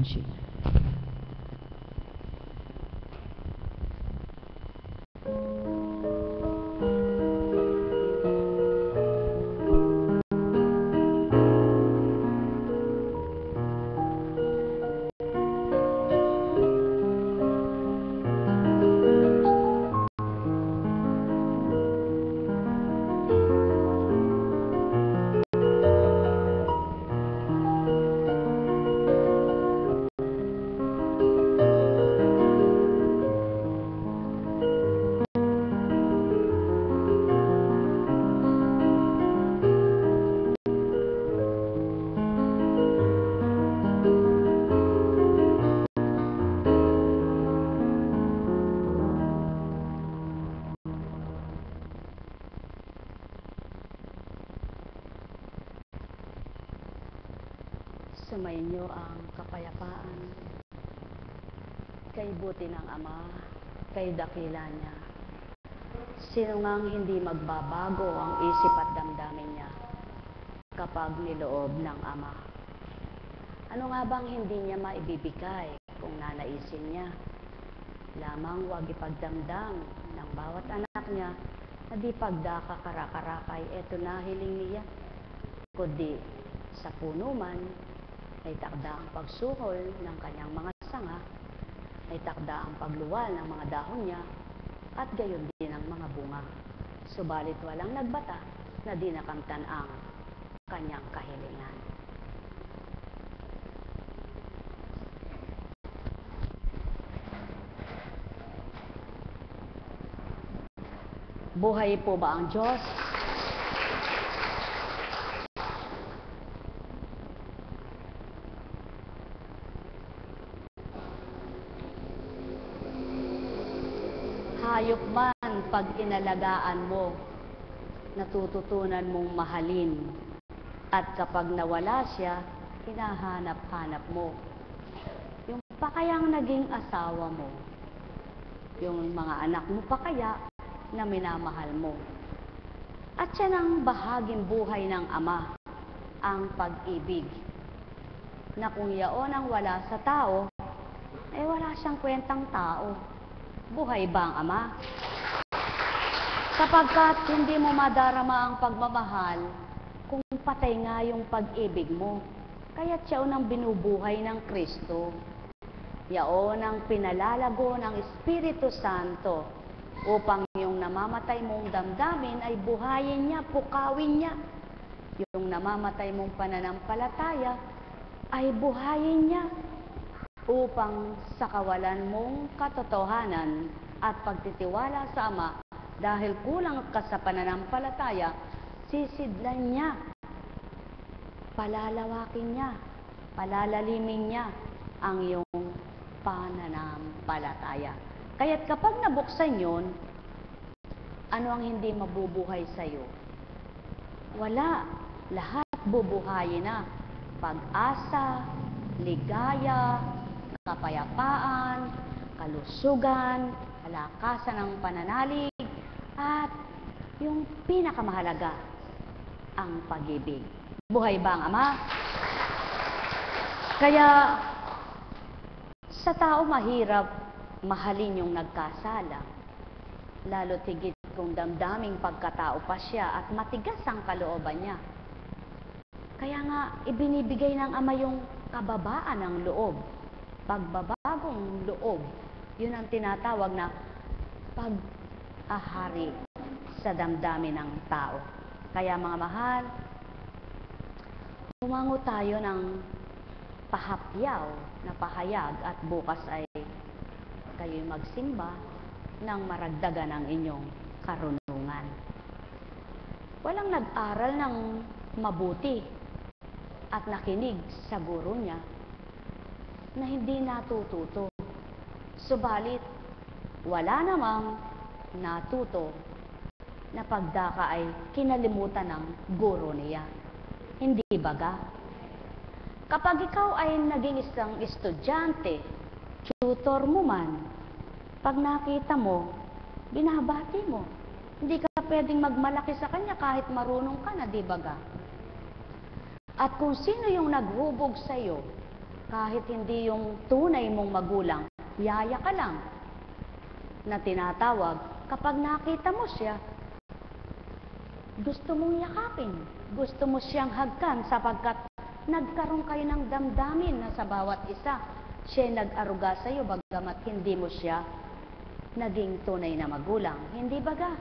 Benji. Sumainyo ang kapayapaan, kay buti ng Ama, kay dakila niya. Sino ngang hindi magbabago ang isip at damdamin niya kapag niloob ng Ama? Ano nga bang hindi niya maibibigay kung nanaisin niya? Lamang wag ipagdamdam ng bawat anak niya na di pagdakakarakay, eto na hiling niya, kundi sa puno man, ay takda ang pagsuhol ng kanyang mga sanga, ay takda ang pagluwal ng mga dahon niya, at gayon din ang mga bunga. Subalit walang nagbata na di nakamtan ang kanyang kahilingan. Buhay po ba ang Diyos? Hayop man pag inalagaan mo, natututunan mong mahalin. At kapag nawala siya, hinahanap-hanap mo. Yung pa kayang naging asawa mo, yung mga anak mo pa kaya na minamahal mo. At yan ang bahaging buhay ng Ama, ang pag-ibig. Na kung yaon ang wala sa tao, eh wala siyang kwentang tao. Buhay ba ang Ama? Kapagkat hindi mo madarama ang pagmamahal, kung patay nga yung pag-ibig mo, kaya't yaon ang binubuhay ng Kristo. Yaon ang pinalalago ng Espiritu Santo upang yung namamatay mong damdamin ay buhayin niya, pukawin niya. Yung namamatay mong pananampalataya ay buhayin niya upang sa kawalan mong katotohanan at pagtitiwala sa Ama dahil kulang ka sa pananampalataya, sisidlan niya, palalawakin niya, palalalimin niya ang iyong pananampalataya. Kaya't kapag nabuksan yun, ano ang hindi mabubuhay sa iyo? Wala. Lahat bubuhayin na. Pag-asa, ligaya, kapayapaan, kalusugan, kalakasan ng pananalig, at yung pinakamahalaga, ang pag-ibig. Buhay ba ang Ama? Kaya sa tao mahirap mahalin yung nagkasala, lalo tigit kung damdaming pagkatao pa siya at matigas ang kalooban niya. Kaya nga ibinibigay ng Ama yung kababaan ng loob, pagbabagong loob. Yun ang tinatawag na pag-ahari sa damdamin ng tao. Kaya mga mahal, humango tayo ng pahapyaw na pahayag at bukas ay kayo'y magsimba nang maragdagan ang inyong karunungan. Walang nag-aral ng mabuti at nakinig sa guro niya na hindi natututo. Subalit, wala namang natuto na pagdaka ay kinalimutan ng guro niya. Hindi baga? Kapag ikaw ay naging isang estudyante, tutor mo man, pag nakita mo, binabati mo. Hindi ka pwedeng magmalaki sa kanya kahit marunong ka na, di baga? At kung sino yung naghubog sa iyo, kahit hindi yung tunay mong magulang, yaya ka lang na tinatawag, kapag nakita mo siya, gusto mong yakapin, gusto mo siyang hagkan sapagkat nagkaroon kayo ng damdamin na sa bawat isa, siya nag-aruga sa iyo bagamat hindi mo siya naging tunay na magulang. Hindi baga?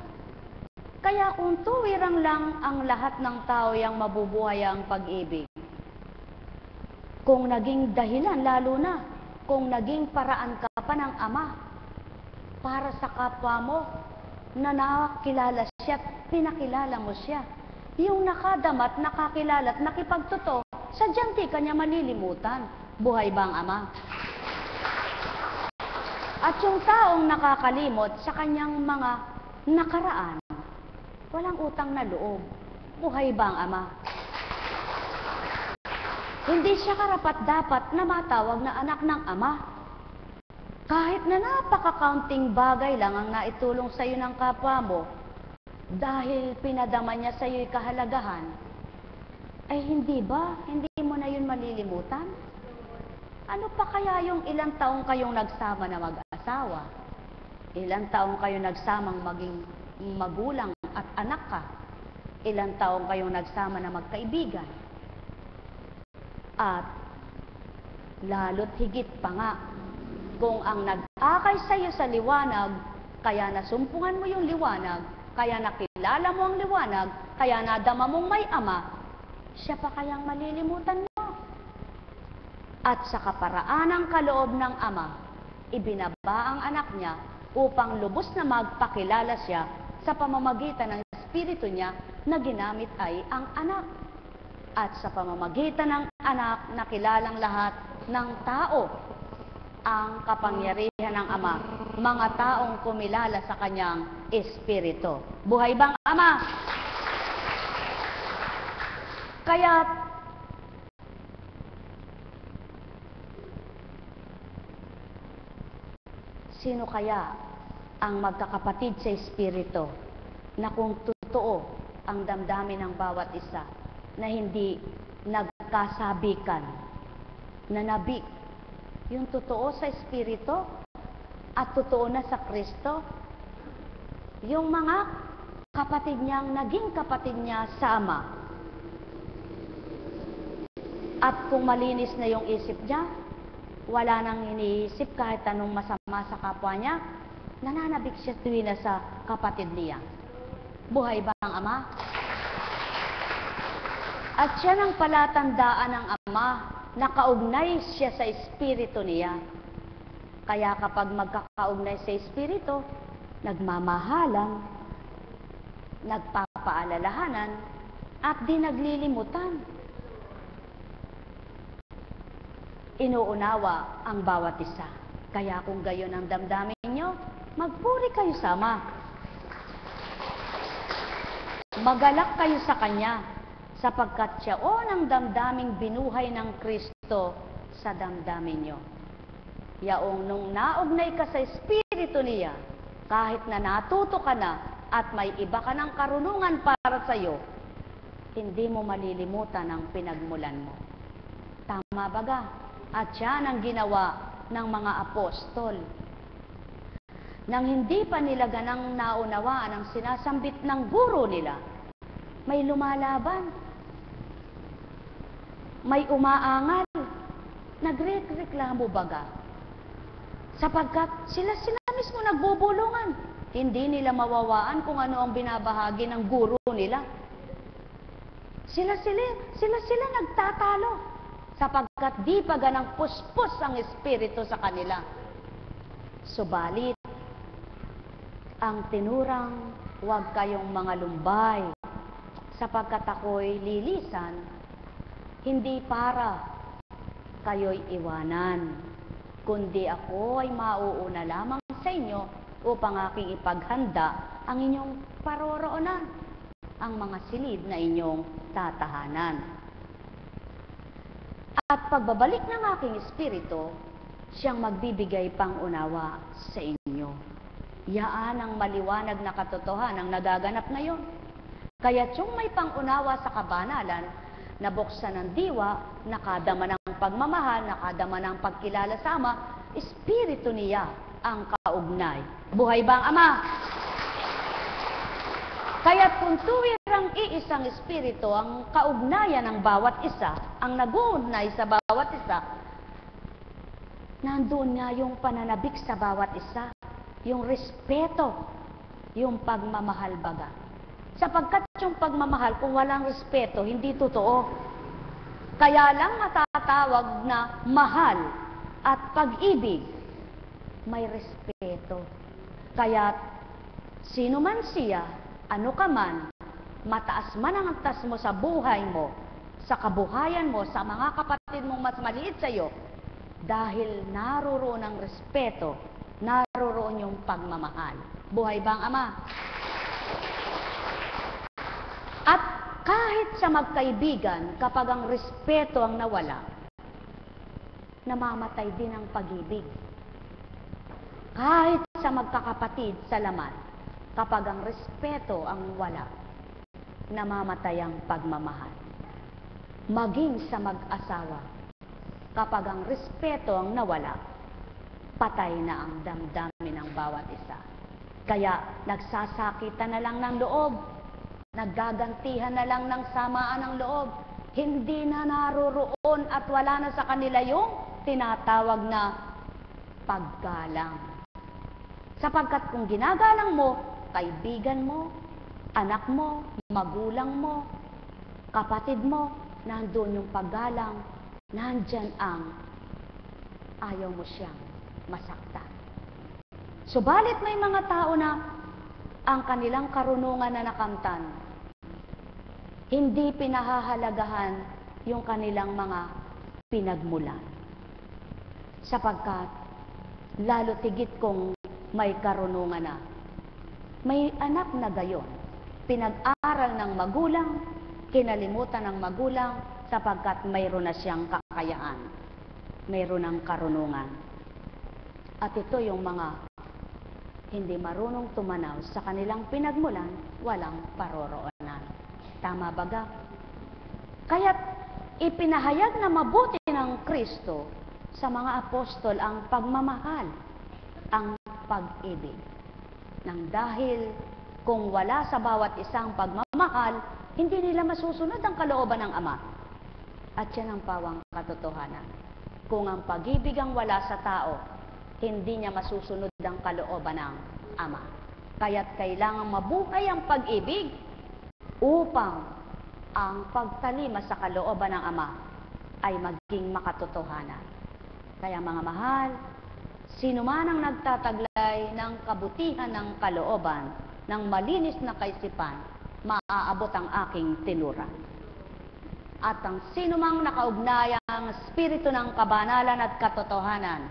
Kaya kung tuwirang lang ang lahat ng tao yang mabubuhay ang pag-ibig, kung naging dahilan, lalo na kung naging paraan ka pa ng Ama para sa kapwa mo na nakakilala siya at pinakilala mo siya, yung nakadamat, nakakilala at nakipagtotoo, sadyang di kanya malilimutan. Buhay ba ang Ama? At yung taong nakakalimot sa kanyang mga nakaraan, walang utang na loob. Buhay ba ang Ama? Hindi siya karapat-dapat na matawag na anak ng Ama. Kahit na napaka-counting bagay lang ang naitulong sa iyo ng kapwa mo, dahil pinadama niya sa iyo'y kahalagahan, ay hindi ba? Hindi mo na yun malilimutan? Ano pa kaya yung ilang taong kayong nagsama na mag-asawa? Ilang taong kayong nagsamang maging magulang at anak ka? Ilang taong kayong nagsama na magkaibigan? At lalo't higit pa nga, kung ang nag-akay sa iyo sa liwanag, kaya nasumpungan mo yung liwanag, kaya nakilala mo ang liwanag, kaya nadama mong may Ama, siya pa kayang malilimutan mo? At sa kaparaanang kaloob ng Ama, ibinaba ang anak niya upang lubos na magpakilala siya sa pamamagitan ng Espiritu niya na ginamit ay ang anak. At sa pamamagitan ng anak, nakilalang lahat ng tao ang kapangyarihan ng Ama, mga taong kumilala sa kanyang Espiritu. Buhay bang Ama? Kaya sino kaya ang magkakapatid sa Espiritu na kung totoo ang damdamin ng bawat isa, na hindi nagkasabikan, na nabi yung totoo sa Espiritu at totoo na sa Kristo, yung mga kapatid niyang naging kapatid niya sa Ama. At kung malinis na yung isip niya, wala nang iniisip kahit anong masama sa kapwa niya, nananabik siya tuwi na sa kapatid niya. Buhay ba ang Ama? At siya ng palatandaan ng Ama, nakaugnay siya sa Espiritu niya. Kaya kapag magkakaugnay sa Espiritu, nagmamahalan, nagpapaalalahanan, at di naglilimutan. Inuunawa ang bawat isa. Kaya kung gayon ang damdamin nyo, magpuri kayo sa Ama. Magalak kayo sa Kanya, sapagkat siya ang damdaming binuhay ng Kristo sa damdamin nyo. Yaong nung naugnay ka sa Espiritu niya, kahit na natuto ka na at may iba ka ng karunungan para sa iyo, hindi mo malilimutan ang pinagmulan mo. Tama baga? At yan ang ginawa ng mga apostol. Nang hindi pa nila ganang naunawaan ang sinasambit ng guro nila, may lumalaban, may umaangal, nagreklamo baga. Sapagkat sila mismo nagbubulungan. Hindi nila mawawaan kung ano ang binabahagi ng guro nila. Sila nagtatalo. Sapagkat di pa ganang puspos ang Espiritu sa kanila. Subalit, ang tinurang, huwag kayong mga lumbay, sapagkat ako'y lilisan, hindi para kayo'y iwanan, kundi ako ay mauuna lamang sa inyo upang aking ipaghanda ang inyong paroroonan, ang mga silid na inyong tatahanan. At pagbabalik ng aking Espiritu, siyang magbibigay pang-unawa sa inyo. Yaan ang maliwanag na katotohanan ang nagaganap ngayon. Kaya yung may pang-unawa sa kabanalan, nabuksan ng diwa, nakadama ng pagmamahal, nakadama ng pagkilala sa Ama, Espiritu niya ang kaugnay. Buhay ba ang Ama? Kaya't kung tuwirang iisang Espiritu ang kaugnayan ng bawat isa, ang nag-uugnay sa bawat isa, nandoon nga yung pananabik sa bawat isa, yung respeto, yung pagmamahal baga. Sapagkat yung pagmamahal, kung walang respeto, hindi totoo. Kaya lang matatawag na mahal at pag-ibig, may respeto. Kaya sino man siya, ano ka man, mataas man ang antas mo sa buhay mo, sa kabuhayan mo, sa mga kapatid mong mas maliit sa iyo, dahil naroroon ang respeto, naroroon yung pagmamahal. Buhay bang Ama? At kahit sa magkaibigan, kapag ang respeto ang nawala, namamatay din ang pag-ibig. Kahit sa magkakapatid sa laman, kapag ang respeto ang wala, namamatay ang pagmamahal. Maging sa mag-asawa, kapag ang respeto ang nawala, patay na ang damdamin ng bawat isa. Kaya nagsasakitan na lang ng loob, naggagantihan na lang ng samaan ng loob, hindi na naroroon at wala na sa kanila yung tinatawag na paggalang. Sapagkat kung ginagalang mo, kaibigan mo, anak mo, magulang mo, kapatid mo, nandoon yung paggalang, nandyan ang ayaw mo siyang masaktan. Subalit may mga tao na ang kanilang karunungan na nakamtan, hindi pinahahalagahan yung kanilang mga pinagmulan. Sapagkat lalo tigit kung may karunungan na, may anak na gayon, pinag-aral ng magulang, kinalimutan ng magulang, sapagkat mayroon na siyang kakayaan, mayroon ng karunungan. At ito yung mga hindi marunong tumanaw sa kanilang pinagmulan, walang paroroonan. Tama baga? Kaya't ipinahayag na mabuti ng Kristo sa mga apostol ang pagmamahal, ang pag-ibig. Nang dahil kung wala sa bawat isang pagmamahal, hindi nila masusunod ang kalooban ng Ama. At yan ang pawang katotohanan. Kung ang pag-ibig ang wala sa tao, hindi niya masusunod ang kalooban ng Ama. Kaya't kailangan mabuhay ang pag-ibig upang ang pagtalima sa kalooban ng Ama ay maging makatotohanan. Kaya mga mahal, sino man ang nagtataglay ng kabutihan ng kalooban, ng malinis na kaisipan, maaabot ang aking tinuran. At ang sino mang nakaugnayang espiritu ng kabanalan at katotohanan,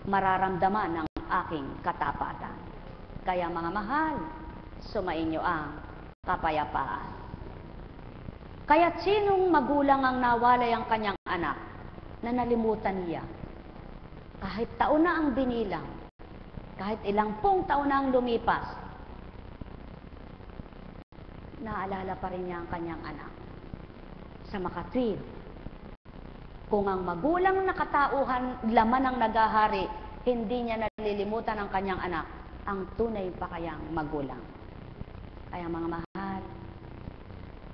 mararamdaman ang aking katapatan. Kaya mga mahal, sumainyo ang kapayapaan. Kaya't sinong magulang ang nawalay ang kanyang anak na nalimutan niya? Kahit taon na ang binilang, kahit ilang pong taon na ang lumipas, naalala pa rin niya ang kanyang anak. Sa makatwid, kung ang magulang na katauhan laman ang nagahari, hindi niya nalilimutan ang kanyang anak, ang tunay pa kayang magulang. Kaya mga mahal,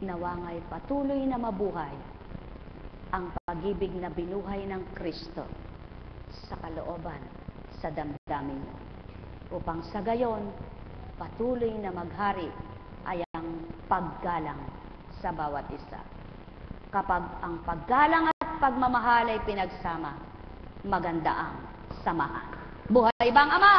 nawangay patuloy na mabuhay ang pag-ibig na binuhay ng Kristo sa kalooban, sa damdamin mo. Upang sa gayon, patuloy na maghari ay ang paggalang sa bawat isa. Kapag ang paggalang at pagmamahal ay pinagsama, maganda ang samahan. Buhay bang Ama?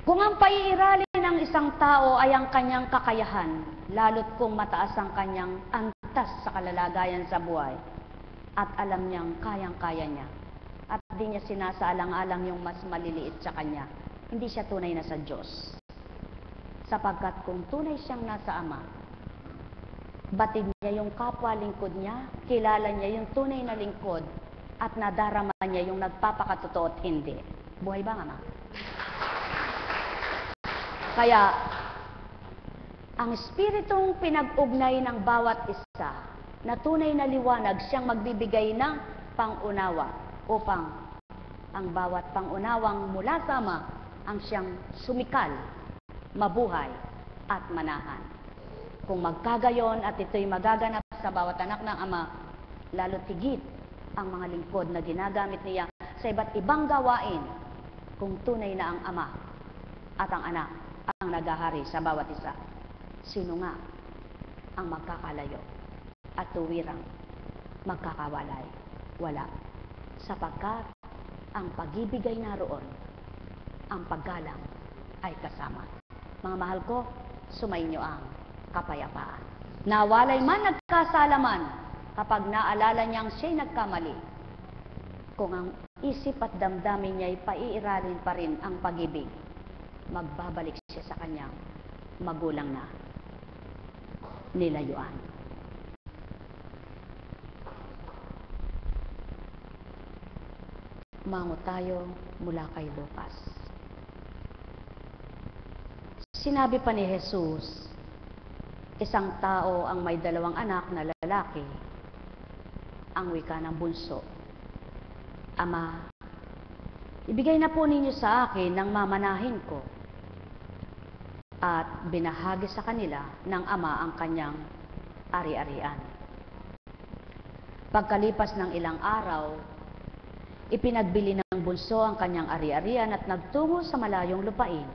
Kung ang paiirali ng isang tao ay ang kanyang kakayahan, lalo't kung mataas ang kanyang antas sa kalalagayan sa buhay, at alam niyang kayang-kaya niya, at di niya sinasaalang-alang yung mas maliliit sa kanya, hindi siya tunay na sa Diyos. Sapagkat kung tunay siyang nasa Ama, batid niya yung kapwa lingkod niya, kilala niya yung tunay na lingkod, at nadarama niya yung nagpapakatotoo at hindi. Buhay ba, Ama? Kaya, ang espiritong pinag-ugnay ng bawat isa na tunay na liwanag, siyang magbibigay ng pangunawa upang ang bawat pangunawang mula sa Ama ang siyang sumikal, mabuhay at manahan. Kung magkagayon at ito'y magaganap sa bawat anak ng Ama, lalo tigit ang mga lingkod na ginagamit niya sa iba't ibang gawain, kung tunay na ang Ama at ang Anak ang naghahari sa bawat isa. Sino nga ang magkakalayo at tuwirang magkakawalay? Wala. Sapagkat ang pag-ibig ay naroon, ang paggalang ay kasama. Mga mahal ko, sumainyo ang kapayapaan. Nawalay man nagkasalaman kapag naalala niyang siya'y nagkamali. Kung ang isip at damdamin niya'y paiiralin pa rin ang pag-ibig, magbabalik siya sa kanyang magulang na nilayuan. Mango tayo mula kay Lucas. Sinabi pa ni Jesus, isang tao ang may 2 anak na lalaki, ang wika ng bunso, Ama, ibigay na po ninyo sa akin ng mamanahin ko. At binahagi sa kanila ng ama ang kanyang ari-arian. Pagkalipas ng ilang araw, ipinagbili ng bunso ang kanyang ari-arian at nagtungo sa malayong lupain,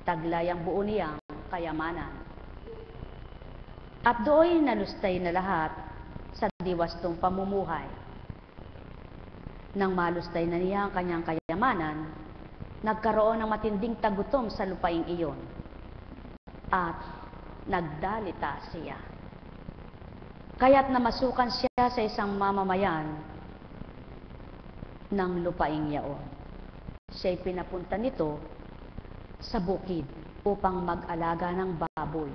taglay ang buo niyang kayamanan. At doon nalustay na lahat sa diwastong pamumuhay. Nang malustay na niya ang kanyang kayamanan, nagkaroon ng matinding tagutom sa lupaing iyon. At nagdalita siya. Kaya't namasukan siya sa isang mamamayan ng lupaing yaon. Siya'y pinapunta nito sa bukid upang mag-alaga ng baboy.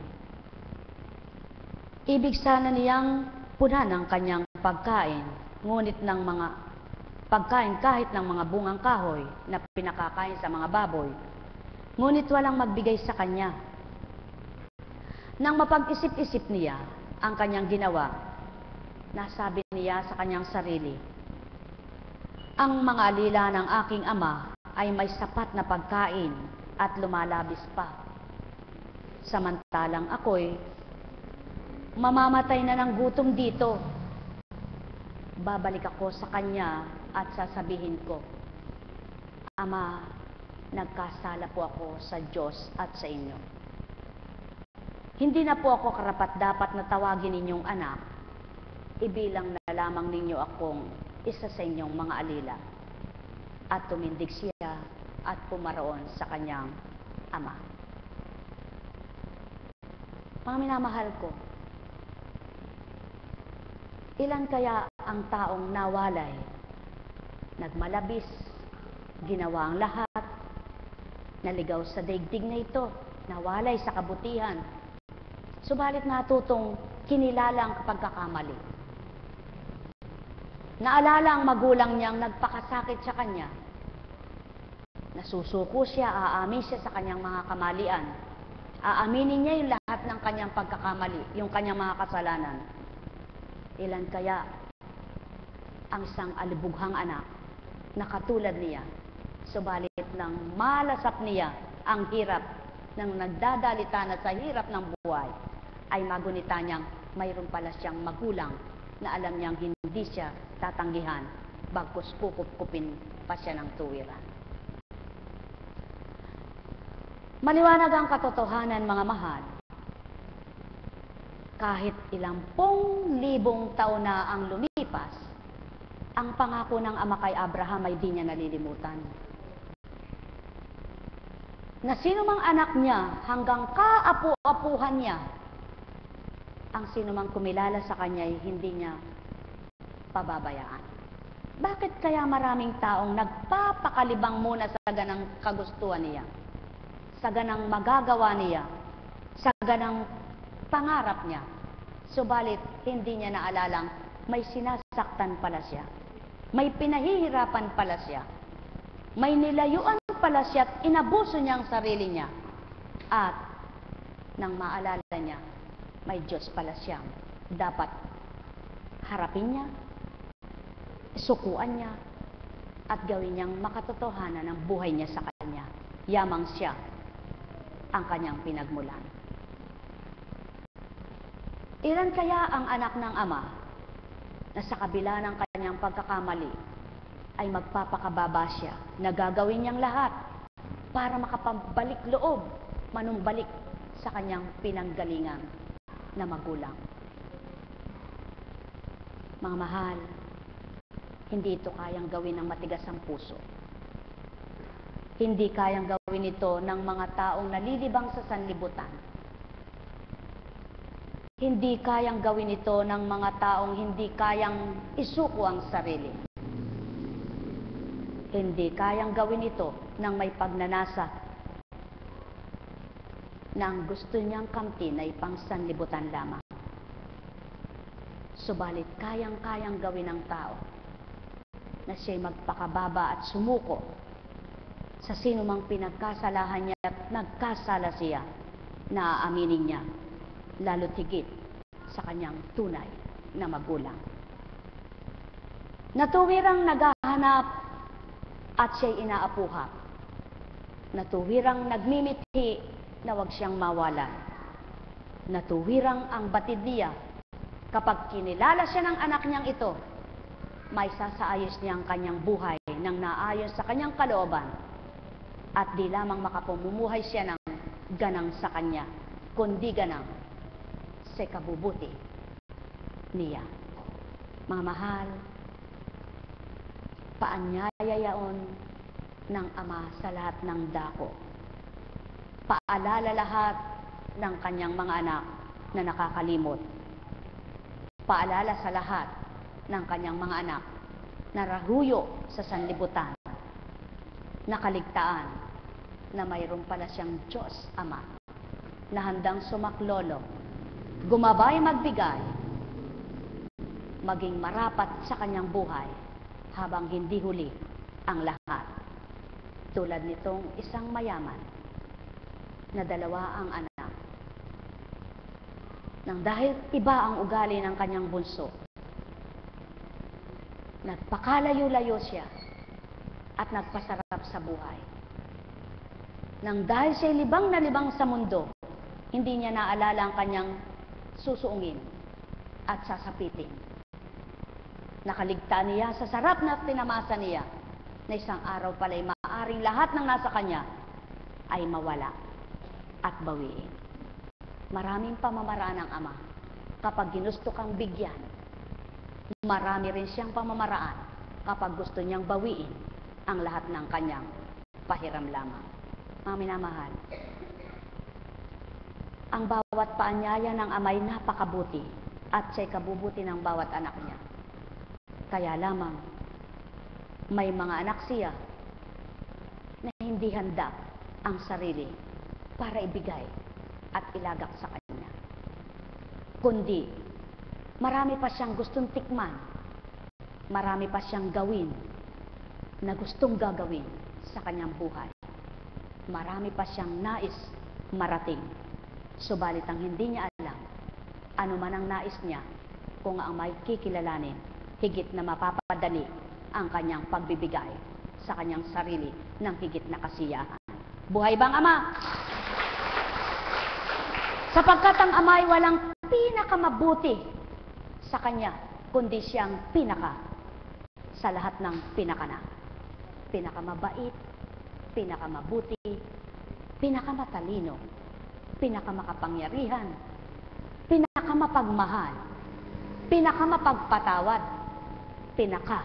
Ibig sana niyang punan ang kanyang pagkain, ngunit ng mga pagkain kahit ng mga bungang kahoy na pinakakain sa mga baboy, ngunit walang magbigay sa kanya. Nang mapag-isip-isip niya ang kanyang ginawa, nasabi niya sa kanyang sarili, ang mga alila ng aking ama ay may sapat na pagkain at lumalabis pa. Samantalang ako'y mamamatay na ng gutom dito. Babalik ako sa kanya at sasabihin ko, Ama, nagkasala po ako sa Diyos at sa inyo. Hindi na po ako karapat-dapat na tawagin ninyong anak. Ibilang na lamang ninyo akong isa sa inyong mga alila. At tumindig siya at pumaroon sa kanyang ama. Mga minamahal ko, ilan kaya ang taong nawalay, nagmalabis, ginawa ang lahat, naligaw sa daigdig na ito, nawalay sa kabutihan, subalit natutong kinilala ang pagkakamali. Naalala ang magulang niyang nagpakasakit sa kanya. Nasusuko siya, aamin siya sa kanyang mga kamalian. Aaminin niya yung lahat ng kanyang pagkakamali, yung kanyang mga kasalanan. Ilan kaya ang isang alibughang anak na katulad niya, subalit nang malasap niya ang hirap ng nagdadalita na sa hirap ng buhay, ay magunita niyang mayroon pala siyang magulang na alam niyang hindi siya tatanggihan, bagkus kukup-kupin pa siya ng tuwiran. Maliwanag ang katotohanan, mga mahal. Kahit ilang libong taon na ang lumipas, ang pangako ng ama kay Abraham ay di niya nalilimutan. Na sino mang anak niya hanggang kaapu-apuhan niya, ang sino mang kumilala sa kanya ay hindi niya pababayaan. Bakit kaya maraming taong nagpapakalibang muna sa ganang kagustuhan niya, sa ganang magagawa niya, sa ganang pangarap niya, subalit hindi niya naalalang may sinasaktan pala siya, may pinahihirapan pala siya, may nilayuan pala siya at inabuso niya ang sarili niya, at nang maalala niya, may Diyos pala siyang dapat harapin niya, sukuan niya, at gawin niyang makatotohanan ang buhay niya sa kanya. Yamang siya ang kanyang pinagmulan. Ilan kaya ang anak ng ama na sa kabila ng kanyang pagkakamali ay magpapakababa siya na gagawin niyang lahat para makapambalik loob, manumbalik sa kanyang pinanggalingan na magulang. Mga mahal, hindi ito kayang gawin ng matigas ang puso. Hindi kayang gawin ito ng mga taong nalilibang sa sanlibutan. Hindi kayang gawin ito ng mga taong hindi kayang isuko ang sarili. Hindi kayang gawin ito ng may pagnanasa na ang gusto niyang kamtin ay pang sanlibutan lamang. Subalit kayang-kayang gawin ng tao na siya'y magpakababa at sumuko sa sino mang pinagkasalahan niya at nagkasala siya na aaminin niya, lalo't higit sa kanyang tunay na magulang. Natuwirang naghahanap at siya'y inaapuhap. Natuwirang nagmimithi na huwag siyang mawalan. Natuwirang ang batid niya kapag kinilala siya ng anak niyang ito, may sasaayos niya ang kanyang buhay nang naayon sa kanyang kalooban at di lamang makapamumuhay siya ng ganang sa kanya, kundi ganang sa kabubuti niya. Mga mahal, paanyaya yaon ng Ama sa lahat ng dako. Paalala lahat ng kanyang mga anak na nakakalimot. Paalala sa lahat ng kanyang mga anak na rahuyo sa sanlibutan, nakaligtaan na mayroon pala siyang Diyos Ama na handang sumaklolo, gumabay magbigay, maging marapat sa kanyang buhay habang hindi huli ang lahat. Tulad nitong isang mayaman na dalawa ang anak. Nang dahil iba ang ugali ng kanyang bunso, nagpakalayo-layo siya at nagpasarap sa buhay. Nang dahil siya'y libang na libang sa mundo, hindi niya naalala ang kanyang susuungin at sasapitin. Nakaligtaan niya sa sarap na tinamasa niya na isang araw pala'y maaaring lahat ng nasa kanya ay mawala at bawiin. Maraming pamamaraan ng Ama kapag ginusto kang bigyan. Marami rin siyang pamamaraan kapag gusto niyang bawiin ang lahat ng kanyang pahiram lamang. Mga minamahal, ang bawat paanyaya ng Ama ay napakabuti at siya'y kabubuti ng bawat anak niya. Kaya lamang, may mga anak siya na hindi handa ang sarili para ibigay at ilagak sa kanya. Kundi, marami pa siyang gustong tikman, marami pa siyang gawin na gustong gagawin sa kanyang buhay. Marami pa siyang nais marating. Subalit ang hindi niya alam, ano man ang nais niya, kung ang may kikilalanin, higit na mapapadali ang kanyang pagbibigay sa kanyang sarili ng higit na kasiyahan. Buhay bang Ama? Sapagkat ang Ama ay walang pinakamabuti sa kanya, kundi siyang pinaka sa lahat ng pinakana. Pinakamabait, pinakamabuti, pinakamatalino, pinakamakapangyarihan, pinakamapagmahal, pinakamapagpatawad, pinaka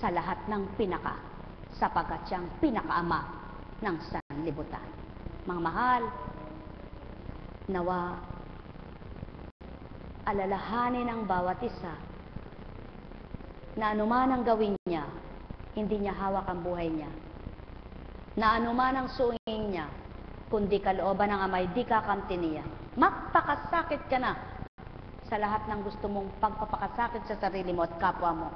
sa lahat ng pinaka, sapagkat siyang pinakaama ng sanlibutan. Mga mahal, nawa alalahanin ang bawat isa na anuman ang gawin niya, hindi niya hawak ang buhay niya. Na anuman ang suingin niya, kundi kalooban ng Ama, di kakamtin niya. Magpakasakit ka na sa lahat ng gusto mong pagpapakasakit sa sarili mo at kapwa mo.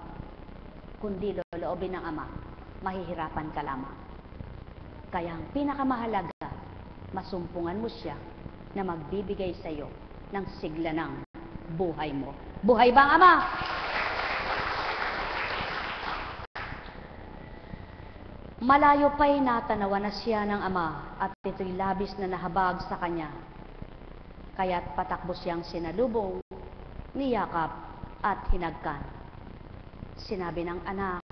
Kundi loloobin ng Ama, mahihirapan ka lamang. Kaya ang pinakamahalaga, masumpungan mo siya na magbibigay sa iyo ng sigla ng buhay mo. Buhay bang Ama? Malayo pa'y natanawan na siya ng ama at ito'y labis na nahabag sa kanya. Kaya't patakbo siyang sinalubong, niyakap at hinagkan. Sinabi ng anak,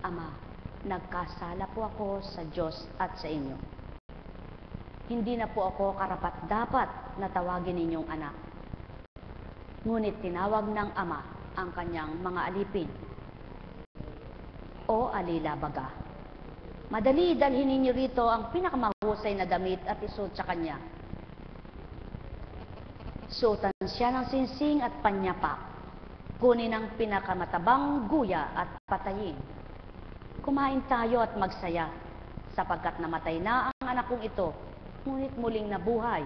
"Ama, nagkasala po ako sa Diyos at sa inyo. Hindi na po ako karapat-dapat na tawagin ninyong anak." Ngunit tinawag ng ama ang kanyang mga alipin o alilabaga. "Madali, dalhin ninyo rito ang pinakamahusay na damit at isuot sa kanya." Suotan siya ng singsing at panyapak. Kunin ang pinakamatabang guya at patayin. Kumain tayo at magsaya, sapagkat namatay na ang anak kong ito, ngunit muling nabuhay.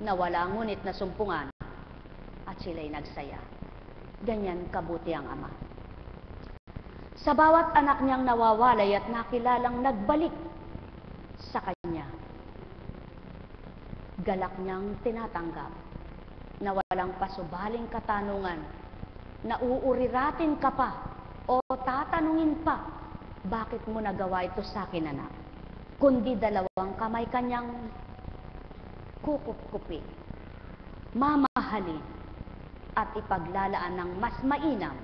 Nawala ngunit nasumpungan, at sila'y nagsaya. Ganyan kabuti ang ama. Sa bawat anak niyang nawawalay at nakilalang nagbalik sa kanya, galak niyang tinatanggap na walang pasubaling katanungan, na uuriratin ka pa o tatanungin pa, "Bakit mo nagawa ito sa akin, anak?" Kundi dalawang kamay kanyang kukup-kupin, mamahalin at ipaglalaan ng mas mainam,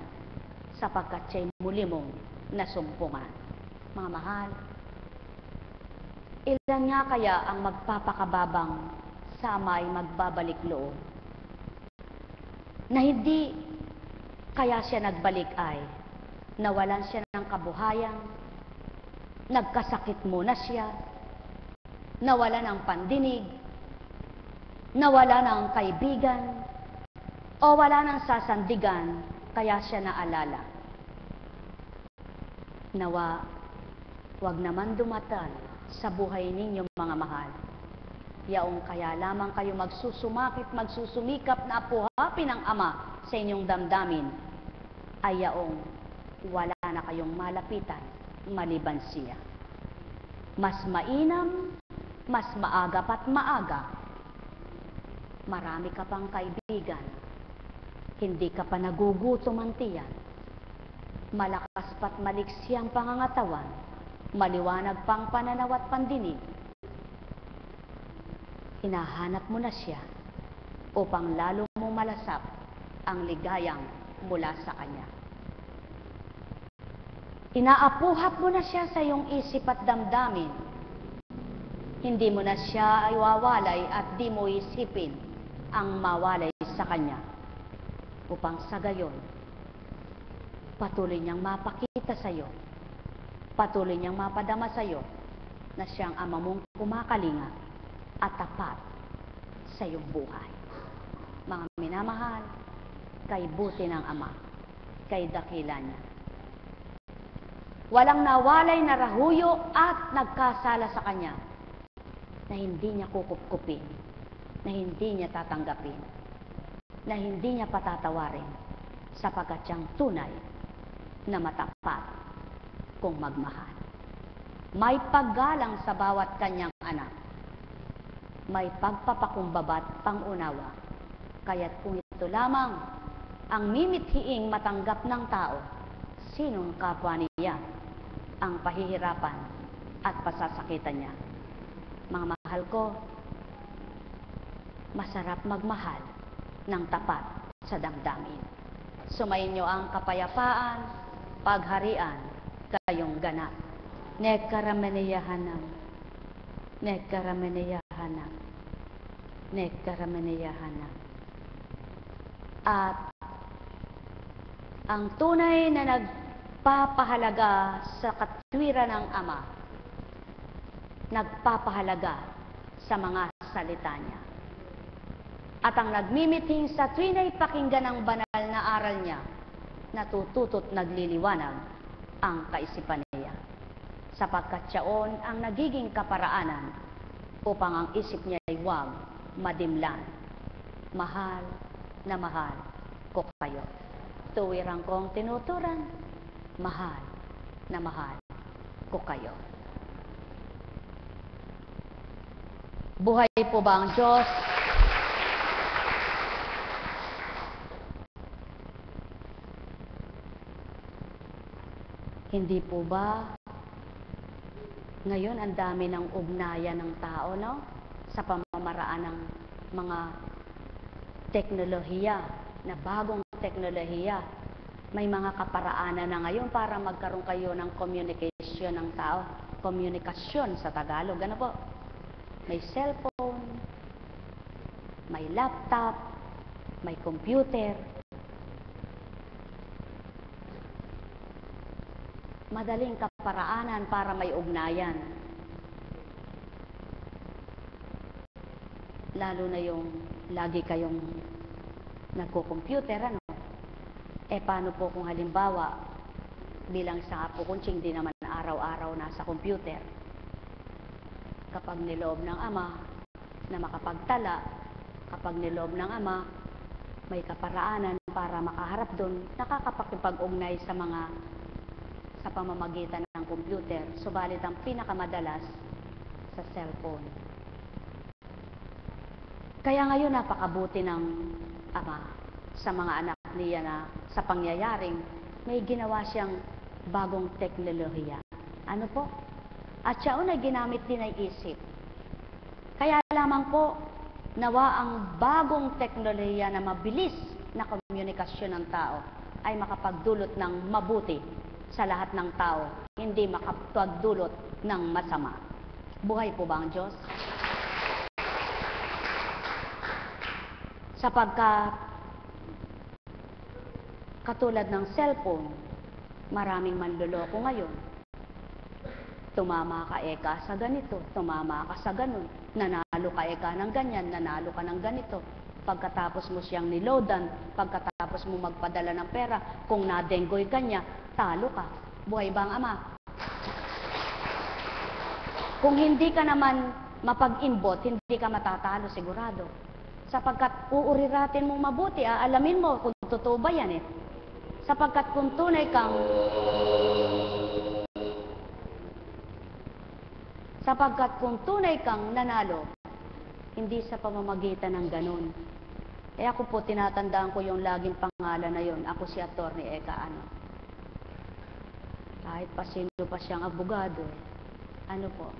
sapagkat siya'y muli mong nasumpungan. Mga mahal, ilan nga kaya ang magpapakababang sa ama ay magbabalik loob? Na hindi kaya siya nagbalik ay nawalan siya ng kabuhayan, nagkasakit muna siya, nawala ng pandinig, nawala ng kaibigan, o wala ng sasandigan, kaya siya naalala. Nawa, wag naman dumatan sa buhay ninyo, mga mahal. Yaong kaya lamang kayo magsusumakit, magsusumikap na apuhapin ang ama sa inyong damdamin, ay yaong wala na kayong malapitan maliban siya. Mas mainam, mas maaga pa't maaga, marami ka pang kaibigan, hindi ka pa nagugutom ang tiyan, malakas pa't maliksi ang pangangatawan, maliwanag pang pananaw at pandinig. Hinahanap mo na siya upang lalo mong malasap ang ligayang mula sa kanya. Inaapuhap mo na siya sa iyong isip at damdamin. Hindi mo na siya iwawalay at di mo isipin ang mawalay sa kanya, upang sa gayon patuloy niyang mapakita sa iyo, patuloy niyang mapadama sa iyo na siyang ama mong kumakalinga at tapat sa iyong buhay. Mga minamahal, kay buti ng ama, kay dakila niya. Walang nawalay na rahuyo at nagkasala sa kanya na hindi niya kukup-kupin, na hindi niya tatanggapin, na hindi niya patatawarin, sapagkat siyang tunay na matapat kung magmahal. May paggalang sa bawat kanyang anak, may pagpapakumbaba't pangunawa, kaya't kung ito lamang ang mimithiing matanggap ng tao, sinong kapwa niya ang pahihirapan at pasasakitan niya? Mga mahal ko, masarap magmahal ng tapat sa damdamin. Sumainyo ang kapayapaan, pagharian, kayong ganap. Nekarameneyahanam, nekarameneyahanam, nekarameneyahanam. At ang tunay na nagpapahalaga sa katwiran ng Ama, nagpapahalaga sa mga salita niya. At ang nagmimithing sa tuwina'y pakinggan ng banal na aral niya, natututo't nagliliwanag ang kaisipan niya. Sapagkat siyaon ang nagiging kaparaanan upang ang isip niya ay huwag madimlan. Mahal na mahal ko kayo. Tuwirang kong tinuturan, mahal na mahal ko kayo. Buhay po ba ang Diyos? Hindi po ba Ngayon, ang dami ng ugnayan ng tao, no? Sa pamamaraan ng mga teknolohiya, na bagong teknolohiya. May mga kaparaanan na ngayon para magkaroon kayo ng communication ng tao. Komunikasyon sa Tagalog. Ano po? May cellphone, may laptop, may computer. Madaling kaparaanan para may ugnayan. Lalo na yung lagi kayong nagko-computer, ano? Paano po kung halimbawa, bilang sa po kunching di naman araw-araw nasa computer. Kapag niloob ng Ama na makapagtala, kapag niloob ng Ama, may kaparaanan para makaharap doon, nakakapakipag-ugnay sa pamamagitan ng computer. Subalit ang pinakamadalas sa cellphone. Kaya ngayon napakabuti ng Ama sa mga anak niya na sa pangyayaring may ginawa siyang bagong teknolohiya. Ano po? At siya ay ginamit din ay isip. Kaya lamang po, nawa ang bagong teknolohiya na mabilis na komunikasyon ng tao ay makapagdulot ng mabuti sa lahat ng tao, hindi makapagdulot ng masama. Buhay po ba ang Diyos? Sapagkat katulad ng cellphone, maraming manloloko ngayon. Tumama ka sa ganito, tumama ka sa ganun, nanalo ka ng ganyan, nanalo ka ng ganito. Pagkatapos mo siyang niloadan, pagkatapos mo magpadala ng pera, kung nadenggoy ka niya, talo ka. Buhay ba ang Ama? Kung hindi ka naman mapag-imbot, hindi ka matatalo sigurado. Sapagkat uuriratin mong mabuti, alamin mo kung totoo ba yan eh. Sapagkat kung tunay kang nanalo, hindi sa pamamagitan ng ganun. Ako po, tinatandaan ko yung laging pangalan na yon. Ako si Atty. Eka ano. Kahit pa sino pa siyang abogado. Ano po?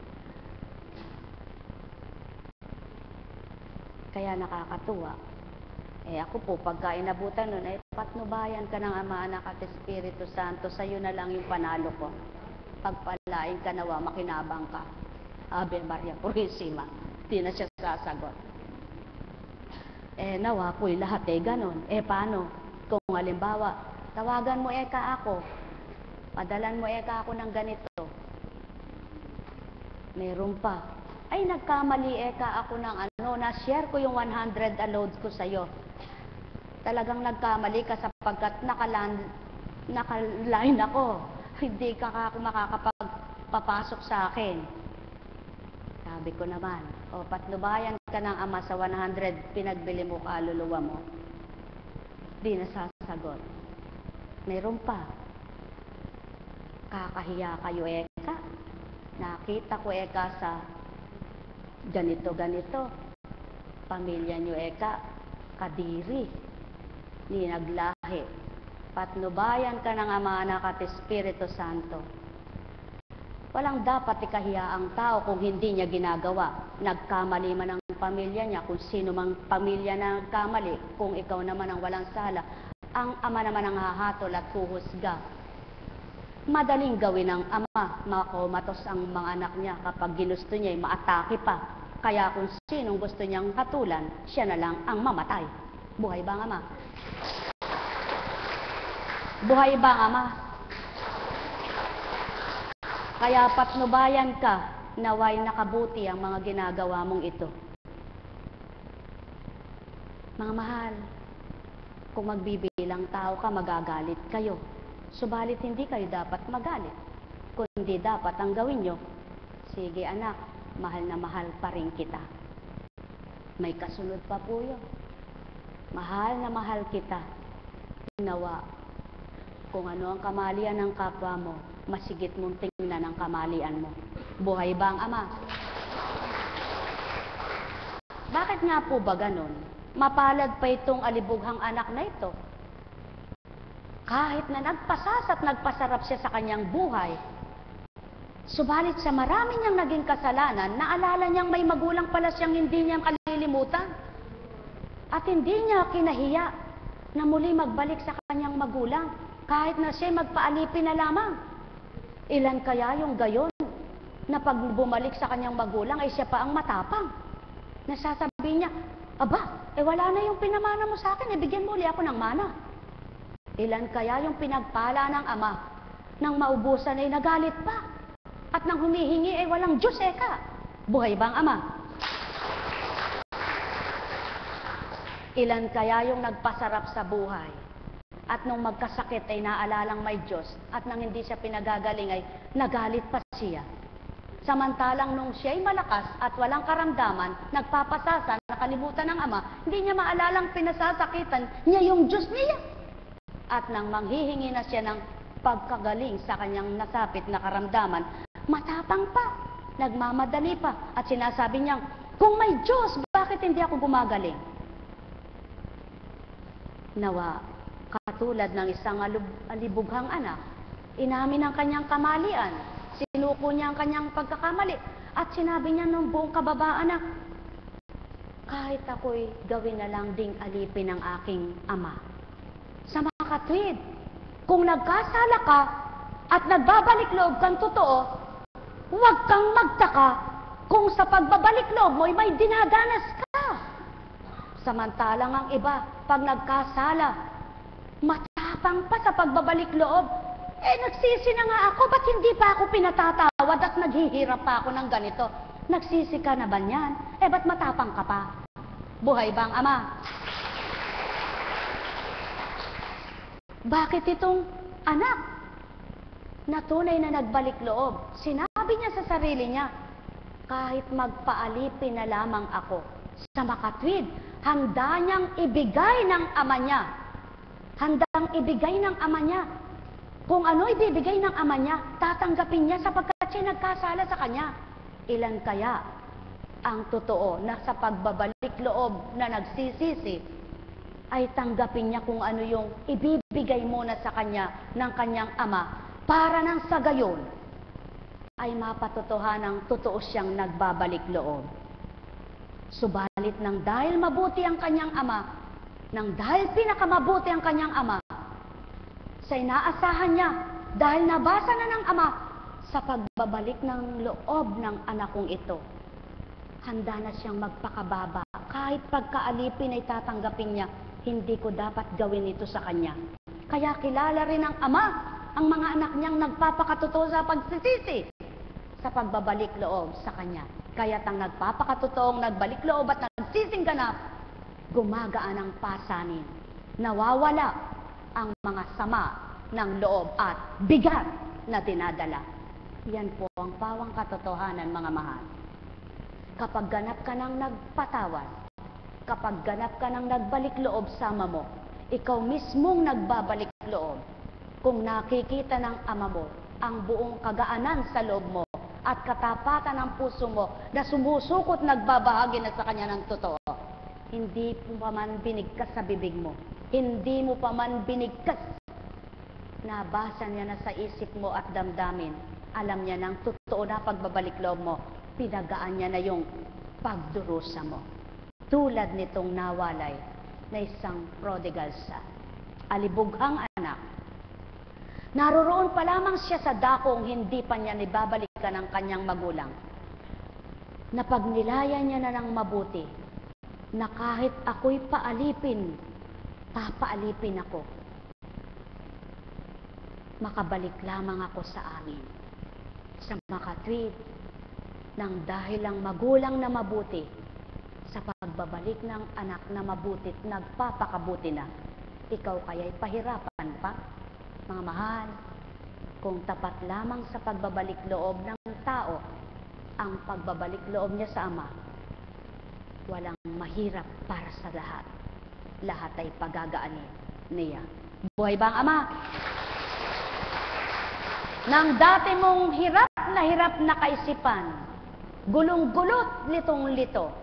Kaya nakakatuwa. Ako po, pagka inabutan nun, patnubayan ka ng Ama, Anak at Espiritu Santo, sa'yo na lang yung panalo ko. Pagpalain ka nawa, makinabang ka. Ave Maria Purisima. Di na siya sasagot. Nawa po'y lahat ganon. Paano? Kung halimbawa, tawagan mo ako. Padalan mo ako ng ganito. Meron pa. Nagkamali ako ng na-share ko yung 100 loads ko sa'yo. Talagang nagkamali ka sapagkat nakaline ako. Hindi ka makakapagpapasok sa akin. Sabi ko naman, patnubayan ka ng Ama sa 100, pinagbili mo kaluluwa mo. Di nasasagot. Meron pa. Kakahiya kayo eka. Nakita ko sa ganito. Pamilya nyo kadiri. Ni naglahi. Patnubayan ka ng Ama, Anak at Espiritu Santo. Walang dapat ikahiya ang tao kung hindi niya ginagawa. Nagkamali man ang pamilya niya, kung sino mang pamilya na nagkamali, kung ikaw naman ang walang sala, ang Ama naman ang hahatol at huhusga. Madaling gawin ng Ama, makomatos ang mga anak niya kapag ginusto niya, maatake pa. Kaya kung sinong gusto niyang hatulan, siya na lang ang mamatay. Buhay ba ang Ama? Buhay ba ang Ama? Kaya patnubayan ka, naway nakabuti ang mga ginagawa mong ito. Mga mahal, kung magbibilang tao ka, magagalit kayo. Subalit hindi kayo dapat magalit. Kundi dapat ang gawin nyo, sige anak, mahal na mahal pa rin kita. May kasunod pa po yun. Mahal na mahal kita. Nawa, kung ano ang kamalian ng kapwa mo, masigit mong tingnan ang kamalian mo. Buhay ba ang Ama? Bakit nga po ba ganon? Mapalad pa itong alibughang anak na ito. Kahit na nagpasas at nagpasarap siya sa kanyang buhay, Subalit sa marami niyang naging kasalanan, naalala niyang may magulang pala siyang hindi niya kalilimutan. At hindi niya kinahiya na muli magbalik sa kanyang magulang, kahit na siya magpaalipin na lamang. Ilan kaya yung gayon na pag bumalik sa kanyang magulang ay siya pa ang matapang. Nasasabi niya, aba, wala na yung pinamana mo sa akin, bigyan mo uli ako ng mana. Ilan kaya yung pinagpala ng ama, nang maubusan ay nagalit pa. At nang humihingi ay walang Diyos eka. Buhay bang ama? Ilan kaya yung nagpasarap sa buhay at nung magkasakit ay naalalang may Diyos at nang hindi siya pinagagaling ay nagalit pa siya. Samantalang nung siya ay malakas at walang karamdaman, nagpapasasan, nakalimutan ng ama, hindi niya maalalang pinasasakitan niya yung Diyos niya. At nang manghihingi na siya ng pagkagaling sa kanyang nasapit na karamdaman, matapang pa, nagmamadali pa, at sinasabi niyang, kung may Diyos, bakit hindi ako gumagaling? Nawa, katulad ng isang alibughang anak, inamin ang kanyang kamalian, sinuko niya ang kanyang pagkakamali, at sinabi niya ng buong kababaan na, kahit ako'y gawin na lang ding alipin ng aking ama. Sa mga katwid, kung nagkasala ka at nagbabalik loob kang totoo, huwag kang magtaka kung sa pagbabalik loob mo'y may dinadanas ka. Samantalang ang iba, pag nagkasala, matapang pa sa pagbabalik loob. Nagsisi na nga ako, ba't hindi pa ako pinatatawad at naghihirap pa ako ng ganito? Nagsisi ka na ba niyan? Ba't matapang ka pa? Buhay bang ama? Bakit itong anak na tunay na nagbalik loob? Sinabi niya sa sarili niya, kahit magpaalipin na lamang ako sa makatwid, handa niyang ibigay ng ama niya. Handang ibigay ng ama niya. Kung ano ibibigay ng ama niya, tatanggapin niya sapagkat siya nagkasala sa kanya. Ilan kaya ang totoo na sa pagbabalik loob na nagsisisi, ay tanggapin niya kung ano yung ibibigay muna sa kanya ng kanyang ama para nang sa gayon ay mapatotohanang totoo siyang nagbabalik loob. Subalit nang dahil mabuti ang kanyang ama, nang dahil pinakamabuti ang kanyang ama, sa inaasahan niya, dahil nabasa na ng ama sa pagbabalik ng loob ng anak kong ito, handa na siyang magpakababa. Kahit pagkaalipin ay tatanggapin niya, hindi ko dapat gawin ito sa kanya. Kaya kilala rin ng ama ang mga anak niyang nagpapakatotoo sa pagsisisi sa pagbabalik loob sa kanya. Kaya't ang nagpapakatotoong nagbalik loob at nagsising ganap, gumagaan ang pasanin. Nawawala ang mga sama ng loob at bigat na dinadala. Yan po ang pawang katotohanan, mga mahal. Kapag ganap ka ng nagpatawad, kapag ganap ka ng nagbalik loob sa ama mo, ikaw mismong nagbabalik loob. Kung nakikita ng ama mo ang buong kagaanan sa loob mo at katapatan ng puso mo na sumusukot nagbabahagi na sa kanya ng totoo, hindi mo pa man binigkas sa bibig mo, hindi mo pa man binigkas, nabasa niya na sa isip mo at damdamin, alam niya ng totoo na pagbabalik loob mo, pinagaan niya na yung pagdurusa mo. Tulad nitong nawalay na isang prodigal son, alibughang anak. Naroroon pa lamang siya sa dakong hindi pa niya nibabalikan ng kanyang magulang. Napagnilaya niya na ng mabuti na kahit ako'y paalipin, papaalipin ako. Makabalik lamang ako sa amin. Sa makatwid, nang dahil ang magulang na mabuti, sa pagbabalik ng anak na mabutit, nagpapakabuti na, ikaw kaya'y pahirapan pa? Mga mahal, kung tapat lamang sa pagbabalik loob ng tao, ang pagbabalik loob niya sa ama, walang mahirap para sa lahat. Lahat ay pagagaanin niya. Buhay ba ang ama? Nang dati mong hirap na kaisipan, gulong-gulot, litong-lito,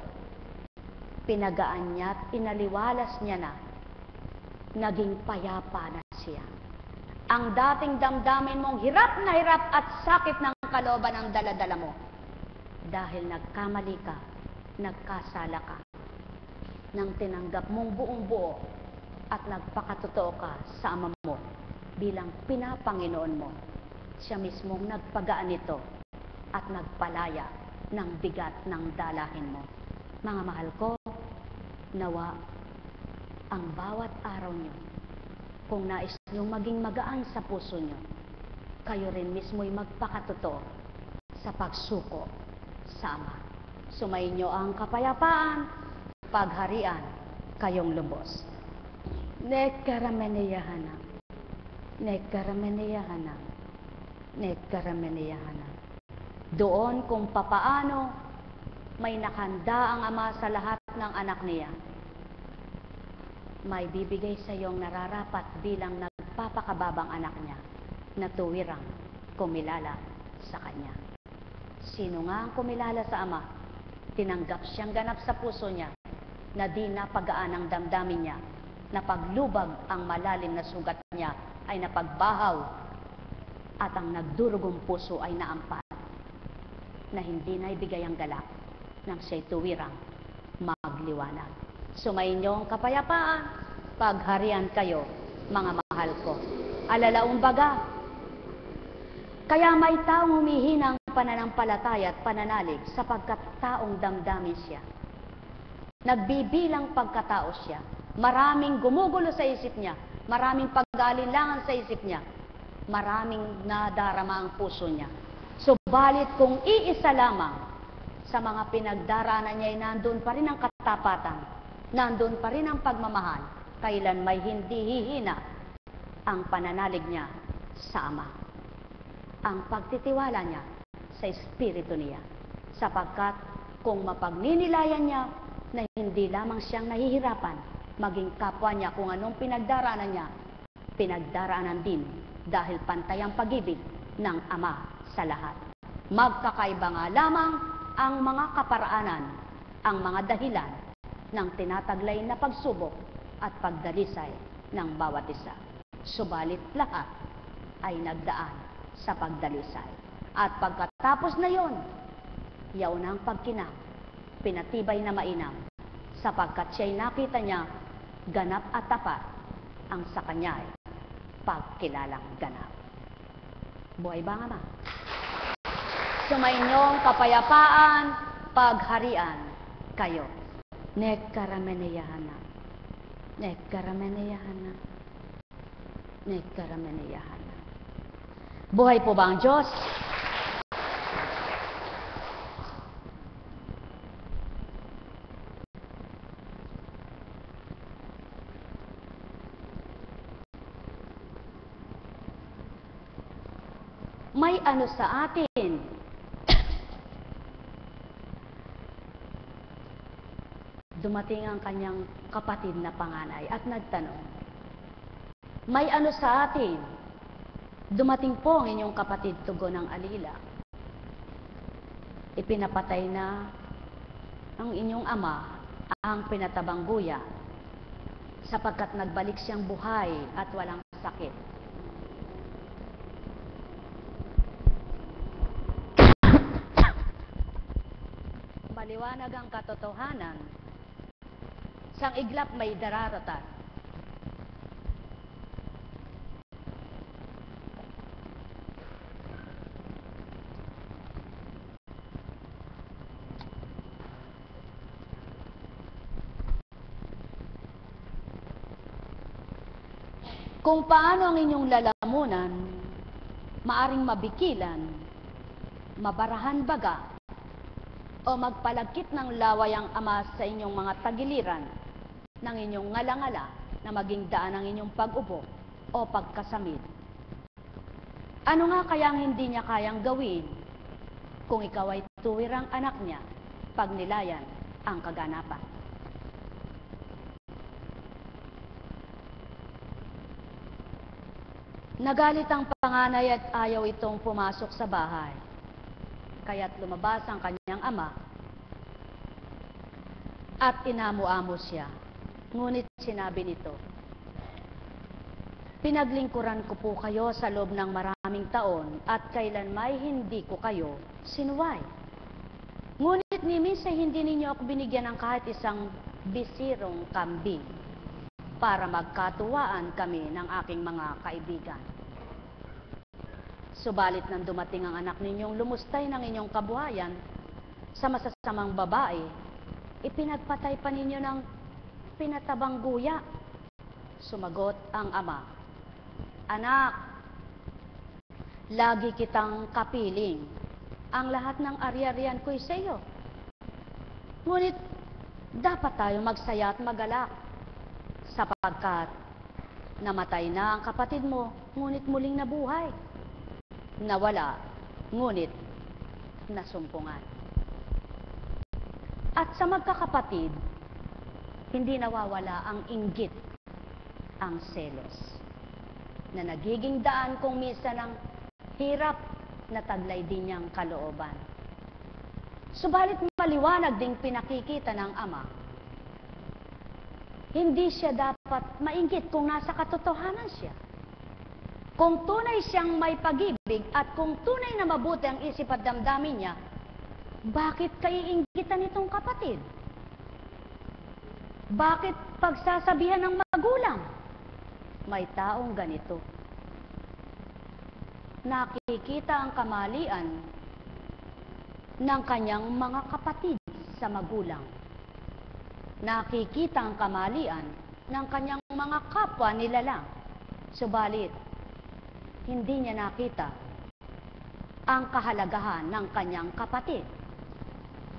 pinagaan niya at inaliwalas niya na, naging payapa na siya. Ang dating damdamin mong hirap na hirap at sakit ng kalooban ang daladala mo. Dahil nagkamali ka, nagkasala ka, nang tinanggap mong buong buo at nagpakatotoo ka sa Ama mo bilang pinapanginoon mo. Siya mismong nagpagaan nito at nagpalaya ng bigat ng dalahin mo. Mga mahal ko, nawa ang bawat araw nyo, kung nais nyo maging magaan sa puso nyo, kayo rin mismo'y magpakatotoo sa pagsuko sa Ama. Sumayin nyo ang kapayapaan, pagharian, kayong lubos. Nekkarameneyahana, nekkarameneyahana, nekkarameneyahana. Doon kung papaano may nakanda ang Ama sa lahat ng anak niya, may bibigay sa iyong nararapat bilang nagpapakababang anak niya na tuwirang kumilala sa Kanya. Sino nga ang kumilala sa Ama? Tinanggap siyang ganap sa puso niya, na di napagaan ang damdamin niya, na paglubag ang malalim na sugat niya ay napagbahaw, at ang nagdurugong puso ay naampat, na hindi na ibigay ang galak nang siya'y tuwirang magliwanag. Sumayin niyo ang kapayapaan, pagharian kayo, mga mahal ko. Alalaong baga, kaya may taong humihinang pananampalataya at pananalig sapagkat taong damdamin siya. Nagbibilang pagkatao siya. Maraming gumugulo sa isip niya. Maraming pag-aalinlangan sa isip niya. Maraming nadarama ang puso niya. Subalit kung iisa lamang sa mga pinagdaraanan niya ay nandun pa rin ang katapatan, nandun pa rin ang pagmamahal, kailan may hindi hihina ang pananalig niya sa Ama. Ang pagtitiwala niya sa Espiritu niya, sapagkat kung mapagninilayan niya na hindi lamang siyang nahihirapan, maging kapwa niya kung anong pinagdaraanan niya, pinagdaraanan din dahil pantay ang pag-ibig ng Ama sa lahat. Magkakaiba nga lamang ang mga kaparaanan, ang mga dahilan ng tinataglay na pagsubok at pagdalisay ng bawat isa. Subalit lahat ay nagdaan sa pagdalisay. At pagkatapos na yon, yaon ang pagkinang, pinatibay na mainam, sapagkat siya'y nakita niya ganap at tapat, ang sa kanya ay pagkilalang ganap. Buhay ba nga ba? Sumayinyong kapayapaan, pagharian kayo. Nekkarameneyahana, nekkarameneyahana, nekkarameneyahana. Buhay po ba ang Diyos? May ano sa atin. Dumating ang kanyang kapatid na panganay at nagtanong, may ano sa atin? Dumating po ang inyong kapatid, tugon ng alila. Ipinapatay na ang inyong ama ang pinatabang guya, sapagkat nagbalik siyang buhay at walang sakit. Maliwanag ang katotohanan, sang iglap may dararatan. Kung paano ang inyong lalamunan, maaring mabikilan, mabarahan baga, o magpalagkit ng laway ang Ama sa inyong mga tagiliran, ng inyong ngalangala na maging daan ng inyong pag-ubo o pagkasamid. Ano nga kayang hindi niya kayang gawin kung ikaw ay tuwirang anak niya, pagnilayan ang kaganapan? Nagalit ang panganay at ayaw itong pumasok sa bahay. Kaya't lumabas ang kanyang ama at inamo-amo siya. Ngunit sinabi nito, pinaglingkuran ko po kayo sa loob ng maraming maraming taon at kailanmay hindi ko kayo sinuway. Ngunit ni minsan hindi ninyo ako binigyan ng kahit isang bisirong kambing para magkatuwaan kami ng aking mga kaibigan. Subalit nang dumating ang anak ninyong lumustay ng inyong kabuhayan sa masasamang babae, ipinagpatay pa ninyo ng pinatabang guya. Sumagot ang ama, "Anak, lagi kitang kapiling. Ang lahat ng ari-arian ko'y sa iyo. Ngunit dapat tayo magsaya at magalak, sapagkat namatay na ang kapatid mo, ngunit muling nabuhay. Nawala, ngunit nasumpungan." At sa magkakapatid, hindi nawawala ang inggit, ang selos, na nagiging daan kung minsan ng hirap na taglay din niyang kalooban. Subalit maliwanag ding pinakikita ng ama, hindi siya dapat mainggit kung nasa katotohanan siya. Kung tunay siyang may pag-ibig at kung tunay na mabuti ang isip at damdamin niya, bakit kaiinggitan itong kapatid? Bakit pagsasabihan ng magulang? May taong ganito. Nakikita ang kamalian ng kanyang mga kapatid sa magulang. Nakikita ang kamalian ng kanyang mga kapwa nilalang. Subalit, hindi niya nakita ang kahalagahan ng kanyang kapatid.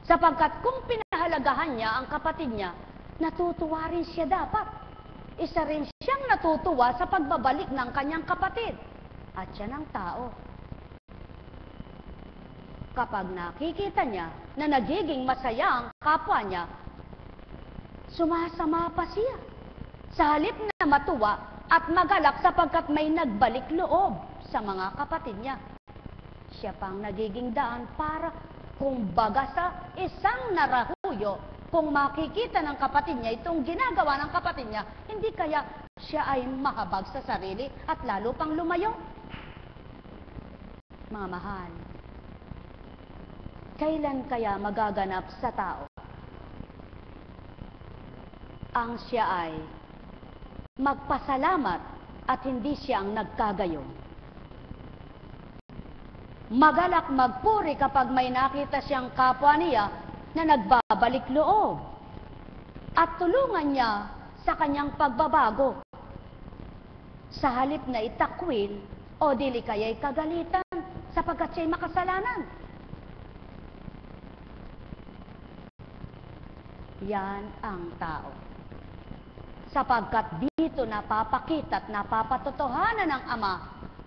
Sapagkat kung pinahalagahan niya ang kapatid niya, natutuwa rin siya dapat. Isa rin siyang natutuwa sa pagbabalik ng kanyang kapatid. At siya ng tao. Kapag nakikita niya na nagiging masaya ang kapwa niya, sumasama pa siya. Sa halip na matuwa at magalak sapagkat may nagbalik loob sa mga kapatid niya, siya pang nagiging daan para kumbaga sa isang narahuyo. Kung makikita ng kapatid niya itong ginagawa ng kapatid niya, hindi kaya siya ay mahabag sa sarili at lalo pang lumayo? Mga mahal, kailan kaya magaganap sa tao ang siya ay magpasalamat at hindi siya ang nagkagayon? Magalak magpuri kapag may nakita siyang kapwa niya na nagbabalik loob at tulungan niya sa kanyang pagbabago. Sa halip na itakwil o dili kaya'y kagalitan sapagkat siya'y makasalanan. Yan ang tao. Sapagkat dito napapakita at napapatotohanan ng ama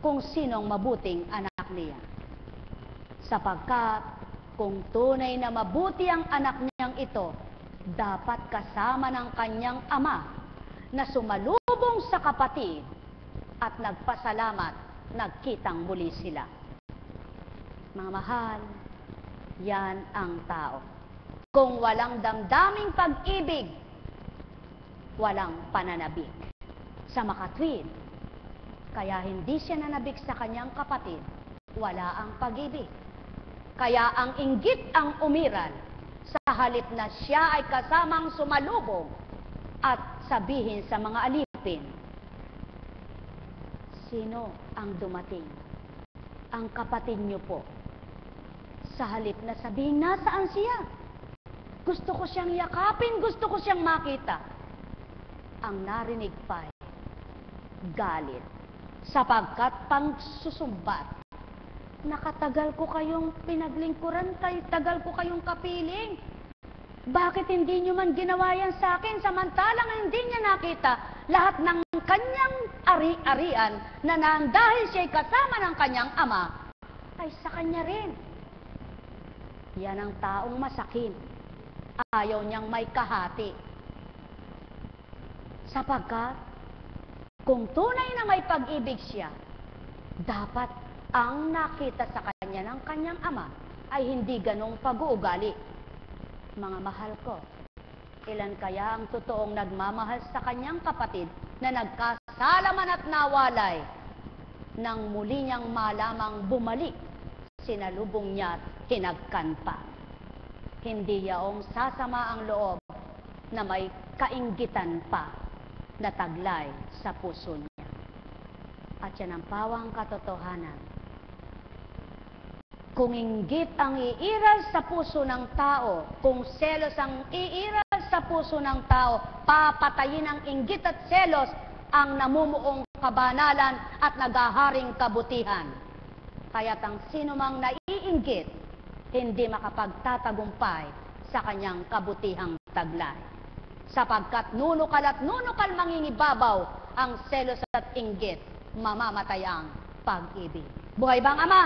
kung sinong mabuting anak niya. Sapagkat kung tunay na mabuti ang anak niyang ito, dapat kasama ng kanyang ama na sumalubong sa kapatid at nagpasalamat, nagkitang muli sila. Mga mahal, yan ang tao. Kung walang damdaming pag-ibig, walang pananabik sa makatwid. Kaya hindi siya nanabik sa kanyang kapatid, wala ang pag-ibig. Kaya ang inggit ang umiral, sa halip na siya ay kasamang sumalubong at sabihin sa mga alipin, "Sino ang dumating? Ang kapatid niyo po." Sa halip na sabihin, "Nasaan siya? Gusto ko siyang yakapin, gusto ko siyang makita." Ang narinig pa'y galit, sapagkat pangsusumbat. Nakatagal ko kayong pinaglingkuran, tagal ko kayong kapiling. Bakit hindi nyo man ginawa yan sa akin, samantalang hindi niya nakita lahat ng kanyang ari-arian na nang dahil siya'y kasama ng kanyang ama, ay sa kanya rin. Yan ang taong masakin. Ayaw niyang may kahati. Sapagkat, kung tunay na may pag-ibig siya, dapat ang nakita sa kanya ng kanyang ama ay hindi ganong pag-uugali. Mga mahal ko, ilan kaya ang totoong nagmamahal sa kanyang kapatid na nagkasalaman at nawalay nang muli niyang malamang bumalik, sinalubong niya at hinagkan pa. Hindi yaong sasama ang loob na may kainggitan pa na taglay sa puso niya. At yan ang pawang katotohanan. Kung inggit ang iiral sa puso ng tao, kung selos ang iiral sa puso ng tao, papatayin ang inggit at selos ang namumuong kabanalan at nagaharing kabutihan. Kaya't ang sinumang naiinggit, hindi makapagtatagumpay sa kanyang kabutihang taglay. Sapagkat nunukal at nunukal mangingibabaw ang selos at inggit, mamamatay ang pag-ibig. Buhay bang Ama?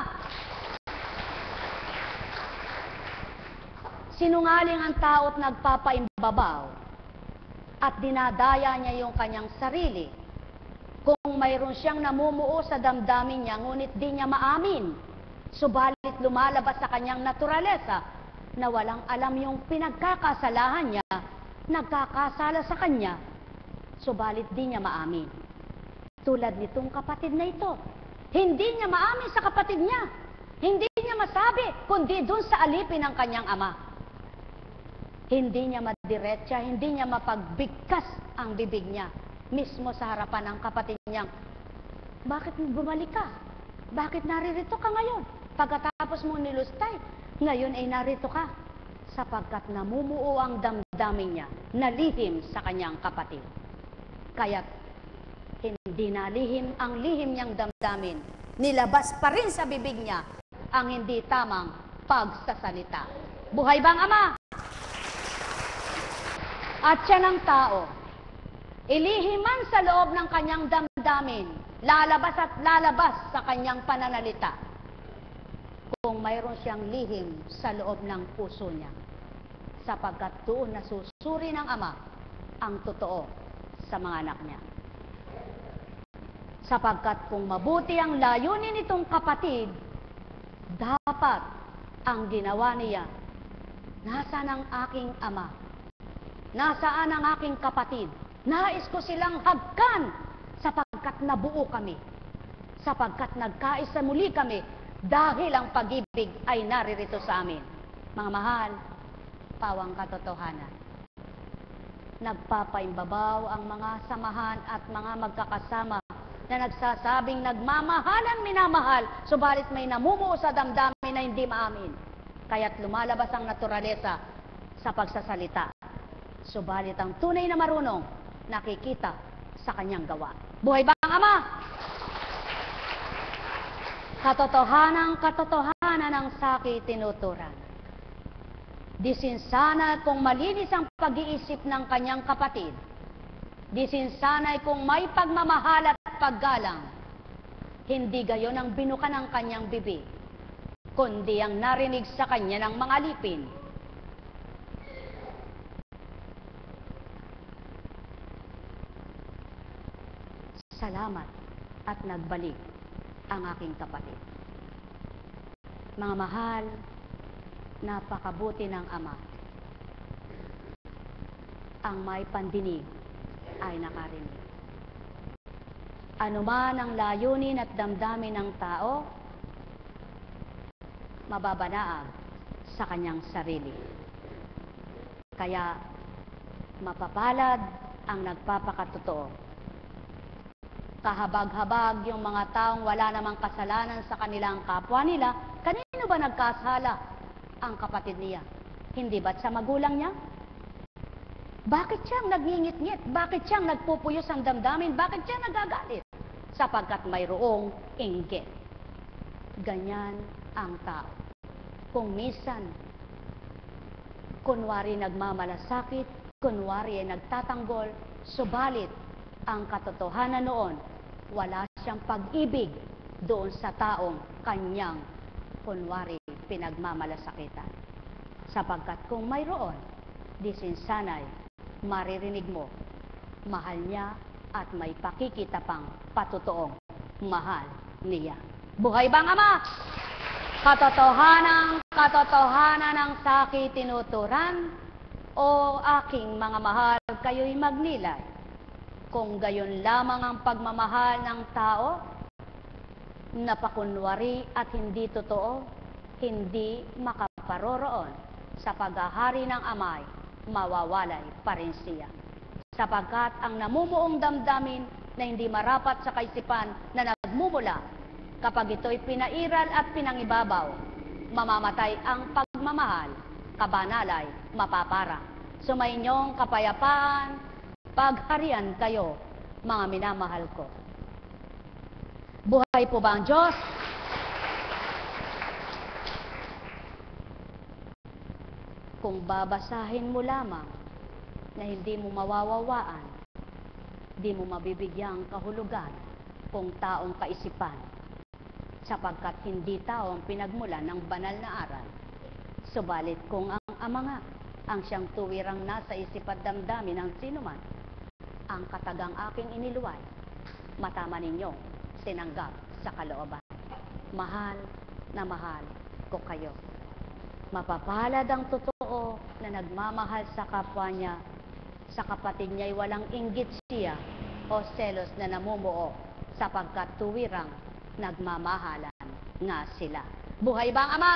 Sinungaling ang tao't nagpapaimbabaw at dinadaya niya yung kanyang sarili. Kung mayroon siyang namumuo sa damdamin niya, ngunit di niya maamin, subalit lumalabas sa kanyang naturalesa na walang alam yung pinagkakasalahan niya, nagkakasala sa kanya, subalit di niya maamin. Tulad nitong kapatid na ito, hindi niya maamin sa kapatid niya, hindi niya masabi, kundi dun sa alipin ng kanyang ama. Hindi niya madiretsa, hindi niya mapagbigkas ang bibig niya mismo sa harapan ng kapatid niyang, bakit bumalik ka? Bakit naririto ka ngayon? Pagkatapos mo nilustay, ngayon ay narito ka. Sapagkat namumuo ang damdamin niya, nalihim sa kanyang kapatid. Kaya't hindi nalihim ang lihim niyang damdamin, nilabas pa rin sa bibig niya ang hindi tamang pagsasalita. Buhay bang Ama? At siya ng tao, ilihiman sa loob ng kanyang damdamin, lalabas at lalabas sa kanyang pananalita. Kung mayroon siyang lihim sa loob ng puso niya, sapagkat doon nasusuri ng Ama ang totoo sa mga anak niya. Sapagkat kung mabuti ang layunin nitong kapatid, dapat ang ginawa niya, nasaan ang aking ama? Nasaan ang aking kapatid? Nais ko silang hagkan sapagkat nabuo kami. Sapagkat nagkaisa muli kami dahil ang pag-ibig ay naririto sa amin. Mga mahal, pawang katotohanan. Nagpapaimbabaw ang mga samahan at mga magkakasama na nagsasabing nagmamahalan minamahal, subalit may namumuo sa damdamin na hindi maamin. Kaya't lumalabas ang naturalesa sa pagsasalita. Subalit ang tunay na marunong, nakikita sa kanyang gawa. Buhay ba ang Ama? Katotohanan ang saki tinuturan. Disinsanay kung malinis ang pag-iisip ng kanyang kapatid. Disinsanay kung may pagmamahal at paggalang. Hindi gayon ang binuka ng kanyang bibig, kundi ang narinig sa kanya ng mga alipin. Salamat at nagbalik ang aking kapatid. Mga mahal, napakabuti ng Ama. Ang may pandinig ay nakarinig. Ano man ang layunin at damdamin ng tao, mababanaag sa kanyang sarili. Kaya mapapalad ang nagpapakatotoo. Kahabag-habag yung mga taong wala namang kasalanan sa kanilang kapwa nila, kanino ba nagkasala ang kapatid niya? Hindi ba't sa magulang niya? Bakit siyang nagngingit-ngit? Bakit siyang nagpupuyos ang damdamin? Bakit siya nagagalit? Sapagkat mayroong inggit. Ganyan ang tao. Kung minsan, kunwari nagmamalasakit, kunwari ay nagtatanggol, subalit ang katotohanan noon, wala siyang pag-ibig doon sa taong kanyang kunwari pinagmamalasakitan. Sapagkat kung mayroon, disinsanay, maririnig mo, mahal niya at may pakikita pang patutoong mahal niya. Buhay bang Ama? Katotohanan ang saki tinuturan, o aking mga mahal, kayo'y magnilay. Kung gayon lamang ang pagmamahal ng tao, napakunwari at hindi totoo, hindi makaparoroon sa paghahari ng Amay, mawawalay pa rin siya. Sapagkat ang namumuong damdamin na hindi marapat sa kaisipan na nagmumula, kapag ito'y pinairal at pinangibabaw, mamamatay ang pagmamahal, kabanalay, mapapara. Sumainyong kapayapaan, pagharian kayo, mga minamahal ko. Buhay po ba ang Diyos? Kung babasahin mo lamang na hindi mo mawawawaan, di mo mabibigyang kahulugan kung taong kaisipan, sapagkat hindi tao ang pinagmulan ng banal na aral. Subalit kung ang Ama nga, ang siyang tuwirang nasa isip at damdamin ng sinuman, ang katagang aking iniluway, matama ninyo, sinanggap sa kalooban. Mahal na mahal ko kayo. Mapapalad ang totoo na nagmamahal sa kapwa niya, sa kapatid niya'y walang inggit siya o selos na namumuo, sapagkat tuwirang nagmamahalan nga sila. Buhay ba ang Ama?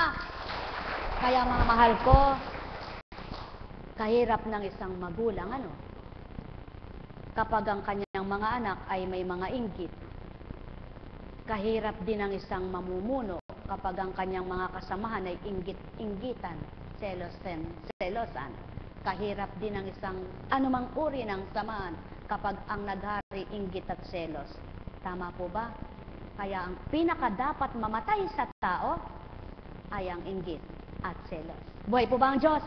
Kaya mga mahal ko, kahirap ng isang magulang, kapag ang kanyang mga anak ay may mga inggit. Kahirap din ng isang mamumuno kapag ang kanyang mga kasamahan ay inggit-inggitan, selosan. Kahirap din ng isang anumang uri ng samahan kapag ang naghari inggit at selos. Tama po ba? Kaya ang pinakadapat mamatay sa tao ay ang inggit at selos. Buhay po ba ang Diyos?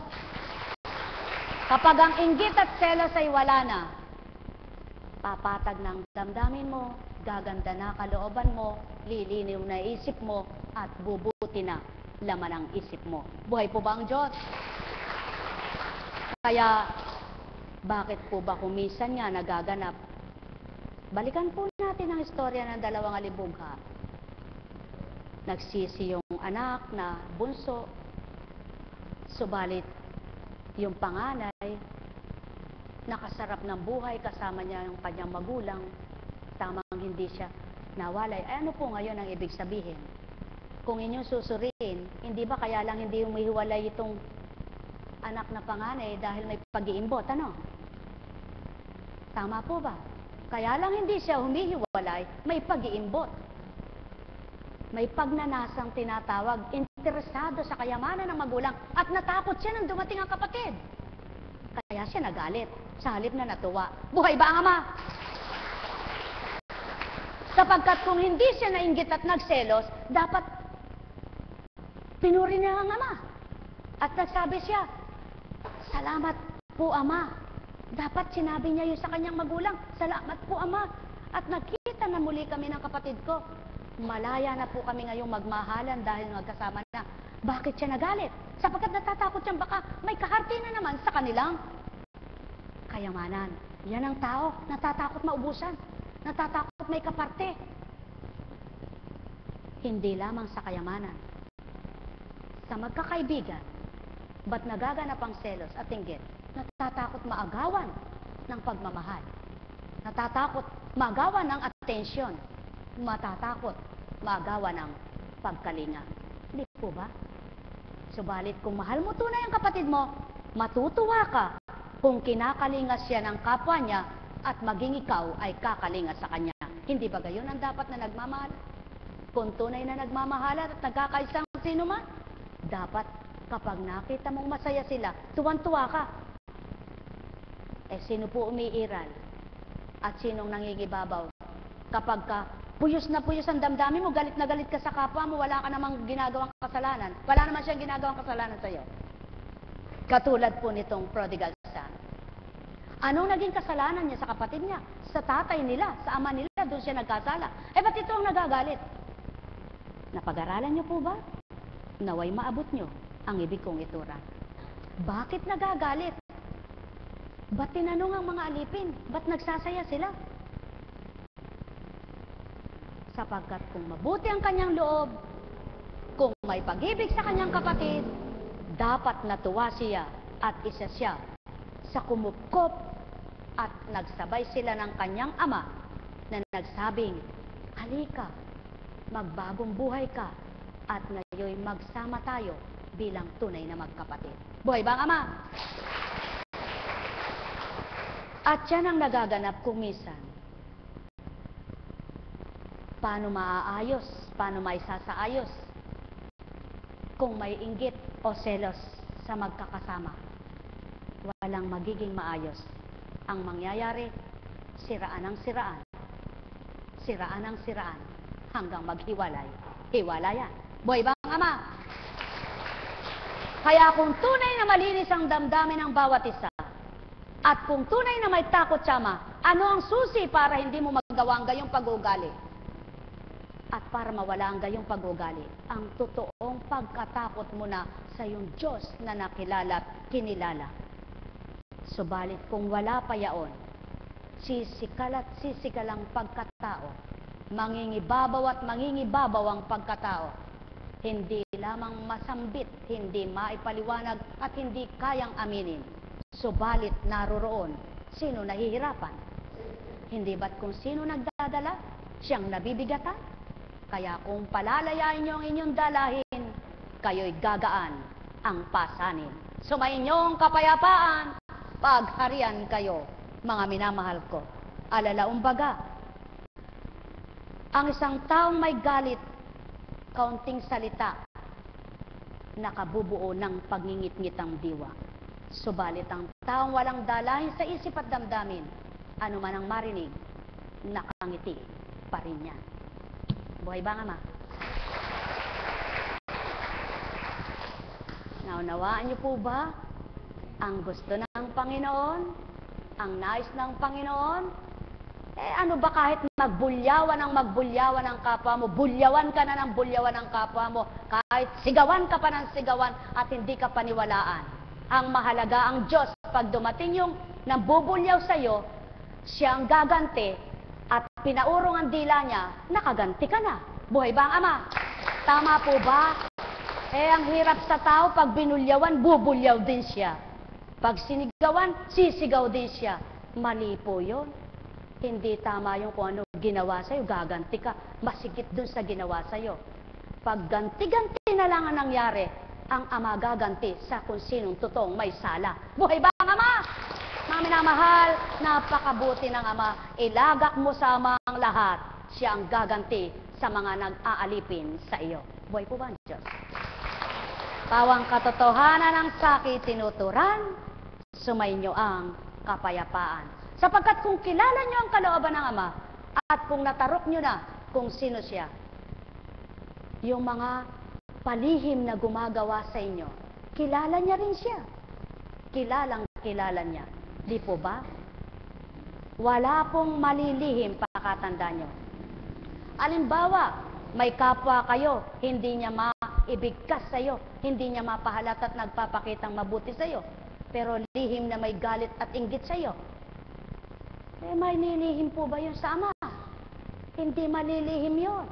Kapag ang inggit at selos ay wala na, papatag ng damdamin mo, gaganda na kalooban mo, liliniw na isip mo, at bubuti na laman ng isip mo. Buhay po ba ang Diyos? Kaya, bakit po ba kumisan nga nagaganap? Balikan po natin ang istorya ng dalawang alibugha. Nagsisi yung anak na bunso, subalit yung panganay, nakasarap ng buhay, kasama niya yung kanyang magulang, tamang hindi siya nawalay. Ay, ano po ngayon ang ibig sabihin? Kung inyong susuriin, hindi ba kaya lang hindi umihiwalay itong anak na panganay dahil may pag-iimbot, Tama po ba? Kaya lang hindi siya humihiwalay, may pag-iimbot. May pagnanasang tinatawag, interesado sa kayamanan ng magulang, at natakot siya nang dumating ang kapatid. Kaya siya nagalit, sa halip na natuwa. Buhay ba ang Ama? Sapagkat kung hindi siya nainggit at nagselos, dapat pinuri niya ang Ama. At nagsabi siya, salamat po Ama. Dapat sinabi niya yun sa kanyang magulang, salamat po Ama. At nakita na muli kami ng kapatid ko. Malaya na po kami ngayong magmahalan dahil magkasama na. Bakit siya nagalit? Sapagkat natatakot siya baka may kaharte na naman sa kanilang kayamanan. Yan ang tao, natatakot maubusan, natatakot may kaparte. Hindi lamang sa kayamanan. Sa magkakaibigan, ba't nagaganap ang selos at inggit? Natatakot maagawan ng pagmamahal. Natatakot maagawan ng atensyon. Matatakot maagawan ng pagkalinga. Hindi po ba? Subalit kung mahal mo tunay ang kapatid mo, matutuwa ka kung kinakalinga siya ng kapwa niya at maging ikaw ay kakalinga sa kanya. Hindi ba gayon ang dapat na nagmamahal? Kung tunay na nagmamahalan at nagkakaisang sino man, dapat kapag nakita mong masaya sila, tuwan-tuwa ka. Sino po umiiral? At sinong nangingibabaw? Kapag ka puyos na puyos ang damdamin mo, galit na galit ka sa kapwa mo, wala ka namang ginagawang kasalanan. Wala naman siyang ginagawang kasalanan sa iyo. Katulad po nitong prodigal son. Anong naging kasalanan niya sa kapatid niya? Sa tatay nila, sa ama nila, doon siya nagkasala. Ba't ito ang nagagalit? Napag-aralan niyo po ba? Naway maabot niyo ang ibig kong itura. Bakit nagagalit? Ba't tinanong ang mga alipin? Ba't nagsasaya sila? Sapagkat kung mabuti ang kanyang loob, kung may pag-ibig sa kanyang kapatid, dapat natuwa siya at isa siya sa kumupkop at nagsabay sila ng kanyang ama na nagsabing, halika, magbagong buhay ka, at ngayon magsama tayo bilang tunay na magkapatid. Buhay ba ang Ama? At yan ang nagaganap kung minsan. Paano maaayos? Paano maisasaayos? Kung may inggit o selos sa magkakasama, walang magiging maayos. Ang mangyayari, siraan ang siraan. Siraan ang siraan hanggang maghiwalay. Hiwalayan. Buhay ba ang Ama? Kaya kung tunay na malinis ang damdamin ng bawat isa, at kung tunay na may takot sa Ama, ano ang susi para hindi mo magawa ang gayong pag-uugali? At para mawala ang gayong pag-uugali, ang totoong pagkatakot mo na sa iyong Diyos na nakilala at kinilala. Subalit kung wala pa yaon, sisikal at sisikal ang pagkatao, mangingibabaw at mangingibabaw ang pagkatao, hindi lamang masambit, hindi maipaliwanag at hindi kayang aminin. Subalit naroroon, sino nahihirapan? Hindi ba't kung sino nagdadala, siyang nabibigatan? Kaya kung palalayain niyo ang inyong dalahin, kayo'y gagaan ang pasanin. Sumayinyong kapayapaan, pagharian kayo, mga minamahal ko. Alalaumbaga, ang isang taong may galit, kaunting salita, nakabubuo ng pagngingit-ngit ang diwa. Subalit ang taong walang dalahin sa isip at damdamin, ano man ang marinig, nakangiti pa rin yan. Buhay ba ang Ama? Naunawaan niyo po ba ang gusto ng Panginoon? Ang nais ng Panginoon? Ano ba kahit magbulyawan ang kapwa mo, bulyawan ka na ng bulyawan ang kapwa mo, kahit sigawan ka pa ng sigawan at hindi ka paniwalaan. Ang mahalaga ang Diyos, pag dumating yung nambubulyaw sa iyo, siya ang gaganti at pinaurong ang dila niya, nakaganti ka na. Buhay ba ang Ama? Tama po ba? Ang hirap sa tao, pag binulyawan, bubulyaw din siya. Pag sinigawan, sisigaw din siya. Mali po yun. Hindi tama yung kung ano ginawa sa'yo, gaganti ka. Masigit dun sa ginawa sa'yo. Pag ganti-ganti na lang ang nangyari, ang Ama gaganti sa kung sinong totoong may sala. Buhay ba ang Ama? Mga minamahal, napakabuti ng Ama. Ilagak mo sa Ama ang lahat. Siya ang gaganti sa mga nag-aalipin sa iyo. Buhay po ba ang Diyos? Pawang katotohanan ng sakit tinuturan, sumainyo ang kapayapaan. Sapagkat kung kilala nyo ang kalooban ng Ama, at kung natarok nyo na kung sino siya, yung mga palihim na gumagawa sa inyo, kilala niya rin siya. Kilalang kilala niya. Di po ba? Wala pong malilihim, pakatandaan nyo. Alimbawa, may kapwa kayo, hindi niya maibigkas sa iyo, hindi niya mapahalat at nagpapakitang mabuti sa iyo, pero lihim na may galit at inggit sa iyo. May nilihim po ba yun sa Ama? Hindi malilihim yun.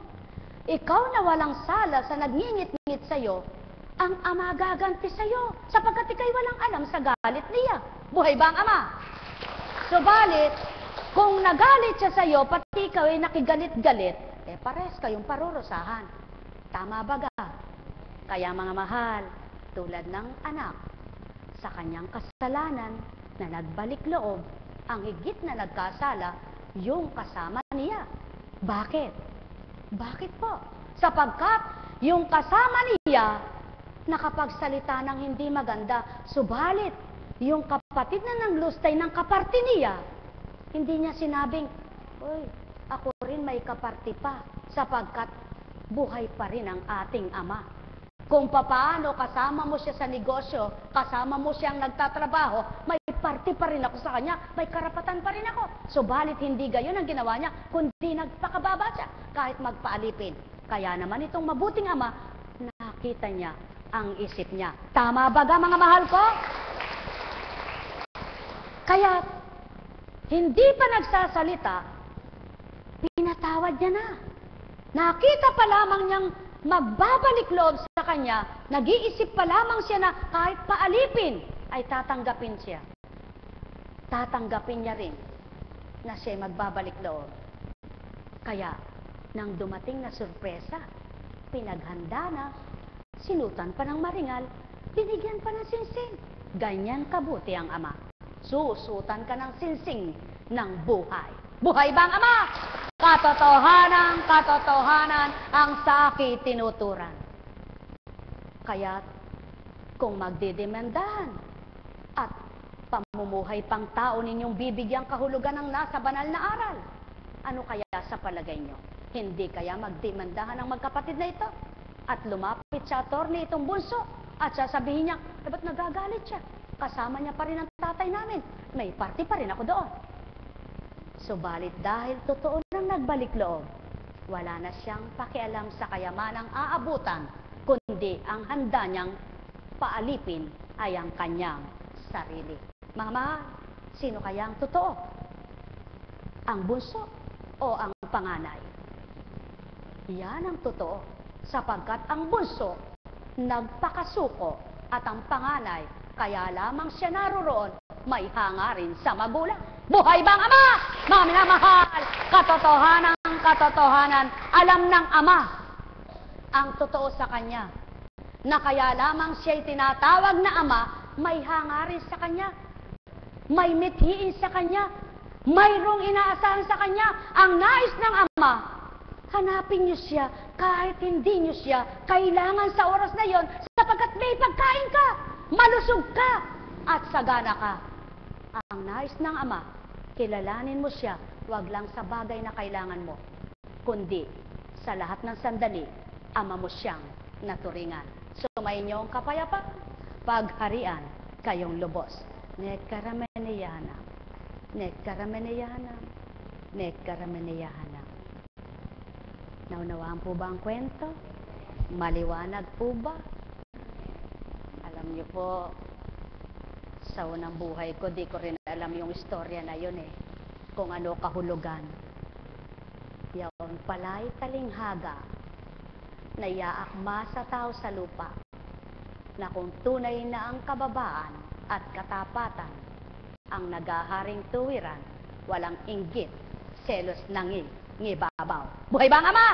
Ikaw na walang sala sa nagngingit-ngit sa iyo, ang Ama gaganti sa iyo, sapagkat ikay walang alam sa galit niya. Buhay ba ang Ama? Subalit, kung nagalit siya sa iyo, pati ikaw ay nakigalit-galit, pares kayong parurusahan. Tama ba ga? Kaya mga mahal, tulad ng anak, sa kanyang kasalanan na nagbalik loob, ang higit na nagkasala, yung kasama niya. Bakit? Bakit po? Sapagkat yung kasama niya nakapagsalita ng hindi maganda, subalit yung kapatid na nanglustay ng kaparte niya, hindi niya sinabing, "Uy, ako rin may kaparte pa," sapagkat buhay pa rin ang ating Ama. Kung papaano kasama mo siya sa negosyo, kasama mo siyang nagtatrabaho, may parte pa rin ako sa kanya, may karapatan pa rin ako. Subalit hindi gayon ang ginawa niya, kundi nagpakababa siya kahit magpaalipin. Kaya naman itong mabuting Ama, nakita niya ang isip niya. Tama ba ga, mga mahal ko? Kaya hindi pa nagsasalita, pinatawad niya na. Nakita pa lamang niyang magbabalik loob sa kanya, nag-iisip pa lamang siya na kahit paalipin, ay tatanggapin siya. Tatanggapin niya rin na siya magbabalik loob. Kaya, Nang dumating na sorpresa, pinaghanda na, sinutan pa ng maringal, binigyan pa ng sinsing. Ganyan kabuti ang ama. Susutan ka ng sinsing ng buhay. Buhay ba ang ama? Katotohanan ang saki tinuturan. Kaya't kung magdidemandahan at pamumuhay pang tao ninyong bibigyang kahulugan ng nasa banal na aral, ano kaya sa palagay nyo? Hindi kaya magdemandahan ang magkapatid na ito? At lumapit sa attorney itong bunso at sasabihin niya, ba't nagagalit siya? Kasama niya pa rin ang tatay namin. May party pa rin ako doon. Subalit dahil totoo nang nagbalik loob, wala na siyang pakialam sa kayamanang aabutan, kundi ang handa niyang paalipin ay ang kanyang sarili. Mga mahal, sino kaya ang totoo? Ang bunso o ang panganay? Yan ang totoo, sapagkat ang bunso nagpakasuko at ang panganay kaya lamang siya naroroon may hangarin sa magulang. Buhay bang ama? Mga minamahal, katotohanan, alam ng ama ang totoo sa kanya, na kaya lamang siya'y tinatawag na ama, may hangarin sa kanya, may mithiin sa kanya, mayroong inaasahan sa kanya. Ang nais ng ama, hanapin niyo siya kahit hindi niyo siya kailangan sa oras na yon, sapagkat may pagkain ka, malusog ka, at sagana ka. Ang nais ng ama, kilalanin mo siya, wag lang sa bagay na kailangan mo, kundi sa lahat ng sandali, ama mo siyang naturingan. Sumainyo ang kapayapaan, pagharian kayong lubos. Nekkarameneyahanam, nekkarameneyahanam, nekkarameneyahanam. Naunawaan po ba ang kwento? Maliwanag po ba? Alam niyo po, sa unang buhay ko, di ko rin alam yung istorya na yun eh. Kung ano kahulugan. Yaon pala'y talinghaga na iaakma sa tao sa lupa, na kung tunay na ang kababaan at katapatan ang nagaharing tuwiran, walang inggit, selos nangil, ngibabaw. Buhay bang ama?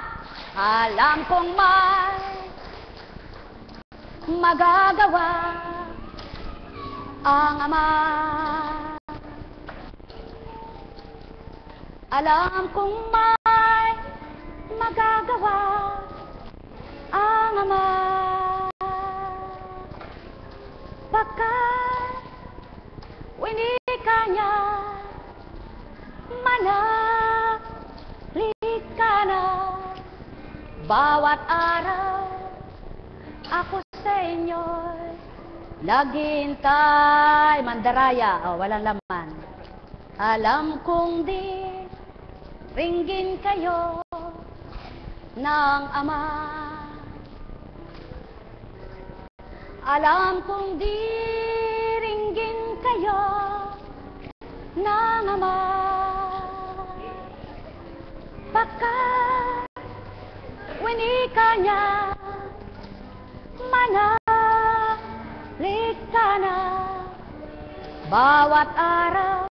Alam kong may magagawa ang ama. Alam kong may magagawa ang ama. Pagkat winika niya, manahalik ka na. Bawat araw ako sa inyo'y naghihintay. Mandaraya, walang laman. Alam kong di ringgin kayo ng ama. Alam kong di ringgin kayo ng ama. Pagkat winika niya, manahalik ka na. Bawat araw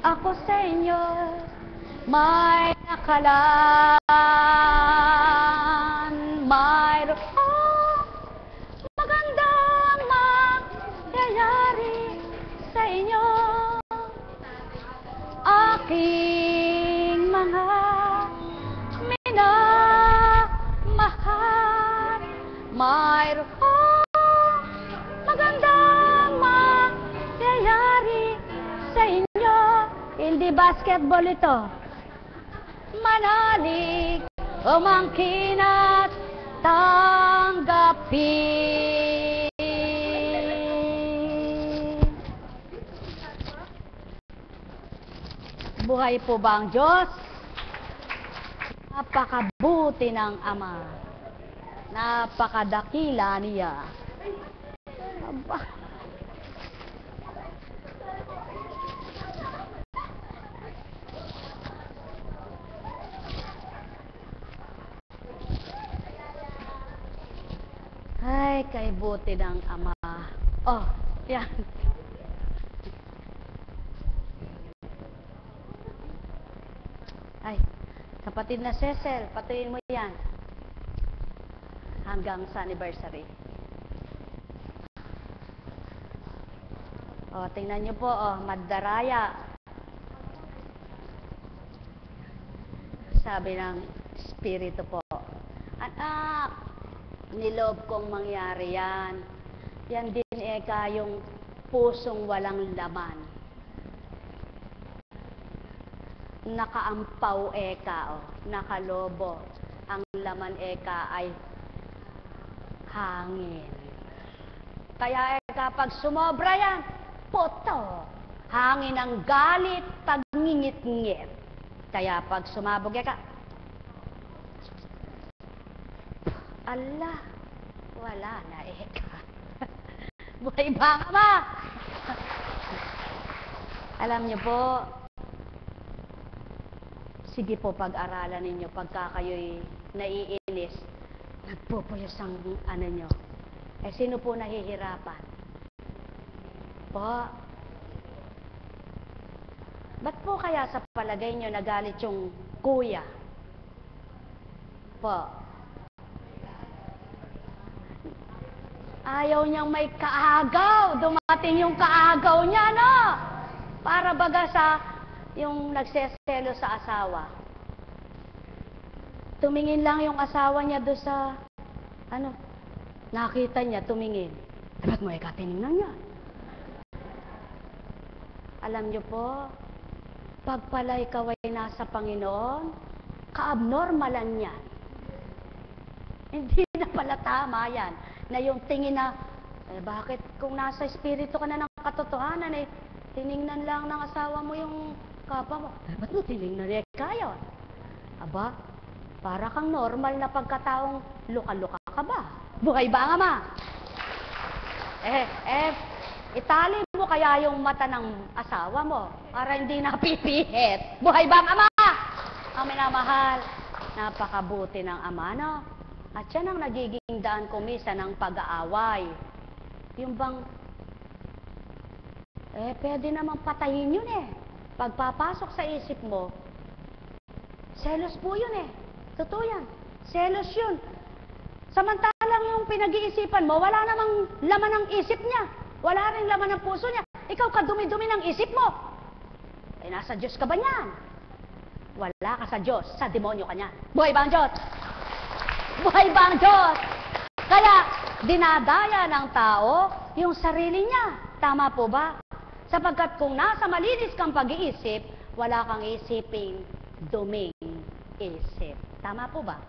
ako sa inyo may nakalaan, mayroon magandang mangyayari sa inyo. Aking mga minamahal, mayroon magandang mangyayari sa inyo. Hindi basketball ito. Manalig, umangkin at tanggapin. Buhay po ba ang Diyos? Napakabuti ng Ama. Napakadakila niya. Aba. Ay, kay buti ng Ama. Oh, yan. Ay, Kapatid na Cecil, patuloyin mo yan. Hanggang sa anniversary. O, tingnan nyo po, Magdaraya. Sabi ng Espiritu po, anak, niloob kong mangyari yan. Yan din yung pusong walang laman. Nakaampaw nakalobo. Ang laman ay hangin. Kaya pag sumobra yan, poto, hangin ang galit, pagngingit-ngit. Kaya pag sumabog ala, wala na Buhay ba ka ba? Alam niyo po, sige po pag-aralan ninyo pagka kayo'y naiinis, nagpupuyos ang nyo. Sino po nahihirapan? Po, ba't po kaya sa palagay nyo nagalit yung kuya? Po, ayaw niyang may kaagaw. Dumating yung kaagaw niya, no? Para baga sa yung nagseselo sa asawa. Tumingin lang yung asawa niya doon sa, nakita niya, tumingin. Ba't mo tinignan niya? Alam niyo po, pag pala ikaw ay nasa Panginoon, ka-abnormalan yan. Hindi na pala tama yan. Na yung tingin na, bakit kung nasa espiritu ka na ng katotohanan, tiningnan lang ng asawa mo yung kapwa mo. Ba't mo tiningnan kayo? Aba, para kang normal na pagkataong luka-luka ka ba? Buhay ba ang ama? Itali mo kaya yung mata ng asawa mo para hindi napipihit. Buhay ba ang ama? Ang minamahal, napakabuti ng ama, no? At yan ang nagiging daan kumisa ng pag-aaway. Yung bang, pwede namang patayin yun Pagpapasok sa isip mo, selos po yun Totoo yan. Selos yun. Samantalang yung pinag-iisipan mo, wala namang laman ng isip niya. Wala rin laman ng puso niya. Ikaw kadumi-dumi ng isip mo. Nasa Diyos ka ba niyan? Wala ka sa Diyos. Sa demonyo ka niyan. Buhay ba ang Diyos? Buhay ba ang Diyos? Kaya, dinadaya ng tao yung sarili niya. Tama po ba? Sapagkat kung nasa malinis kang pag-iisip, wala kang isiping duming isip. Tama po ba?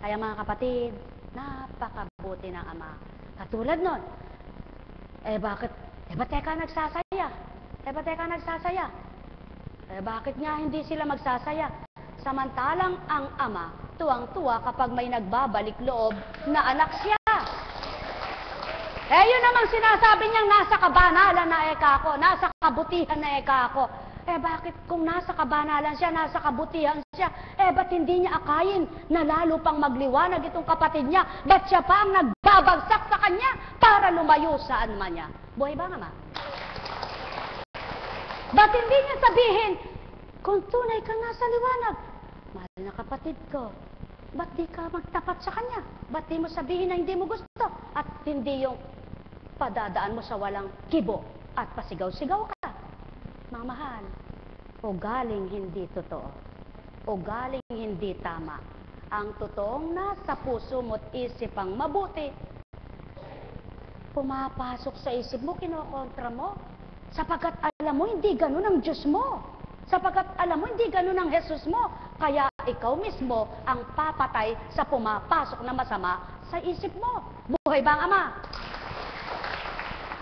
Kaya mga kapatid, napakabuti ng Ama. Katulad nun, bakit? Ba't ka nagsasaya? Ba't ka nagsasaya? Bakit nga hindi sila magsasaya? Samantalang ang Ama, tuwang-tuwa kapag may nagbabalik loob na anak siya. Yun namang sinasabi niyang nasa kabanalan na ako, nasa kabutihan na ako. Bakit kung nasa kabanalan siya, nasa kabutihan siya, ba't hindi niya akayin na lalo pang magliwanag itong kapatid niya? Ba't siya pa ang nagbabagsak sa kanya para lumayo saan man niya? Buhay ba nga ma? Ba't hindi niya sabihin, kung tunay kang nasa liwanag, mahal na kapatid ko, ba't di ka magtapat sa kanya? Ba't di mo sabihin na hindi mo gusto? At hindi yung padadaan mo sa walang kibo at pasigaw-sigaw ka. Mga mahal, ugaling hindi totoo. Ugaling hindi tama. Ang totoong nasa puso mo't isip ang mabuti, pumapasok sa isip mo, kinokontra mo. Sapagkat alam mo, hindi ganun ang Diyos mo. Sapagkat alam mo, hindi ganun ang Jesus mo. Kaya ikaw mismo ang papatay sa pumapasok na masama sa isip mo. Buhay ba ang Ama?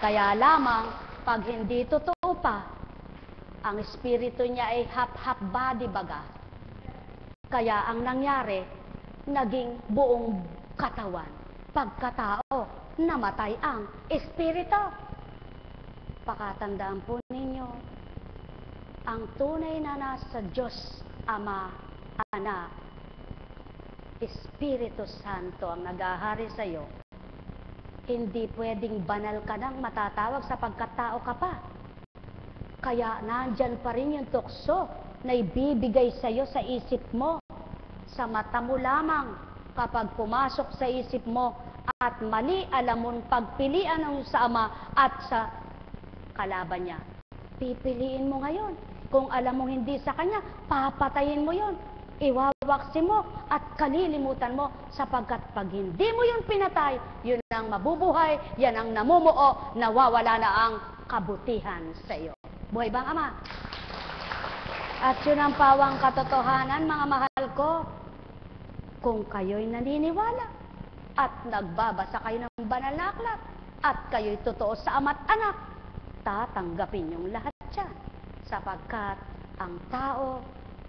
Kaya lamang, pag hindi totoo pa, ang espiritu niya ay half body baga. Kaya ang nangyari, naging buong katawan. Pagkatao, namatay ang espiritu. Pakatandaan po ninyo, ang tunay na nasa Diyos, Ama, Anak, Espiritu Santo ang nag-ahari sa iyo, hindi pwedeng banal ka nang matatawag sapagkat tao ka pa. Kaya nandyan pa rin yung tukso na ibibigay sa iyo sa isip mo sa mata mo lamang kapag pumasok sa isip mo at mali alam mong pagpilian ng sa Ama at sa kalaban niya. Pipiliin mo ngayon. Kung alam mong hindi sa Kanya, papatayin mo yon. Iwawaksi mo at kalilimutan mo sapagkat pag hindi mo yun pinatay, yun ang mabubuhay, yan ang namumuo, nawawala na ang kabutihan sa iyo. Buhay bang Ama? At yun ang pawang katotohanan, mga mahal ko. Kung kayo'y naniniwala at nagbabasa kayo ng banal na aklat at kayo'y totoo sa Ama't Anak, tatanggapin yung lahat yan. Sapagkat ang tao,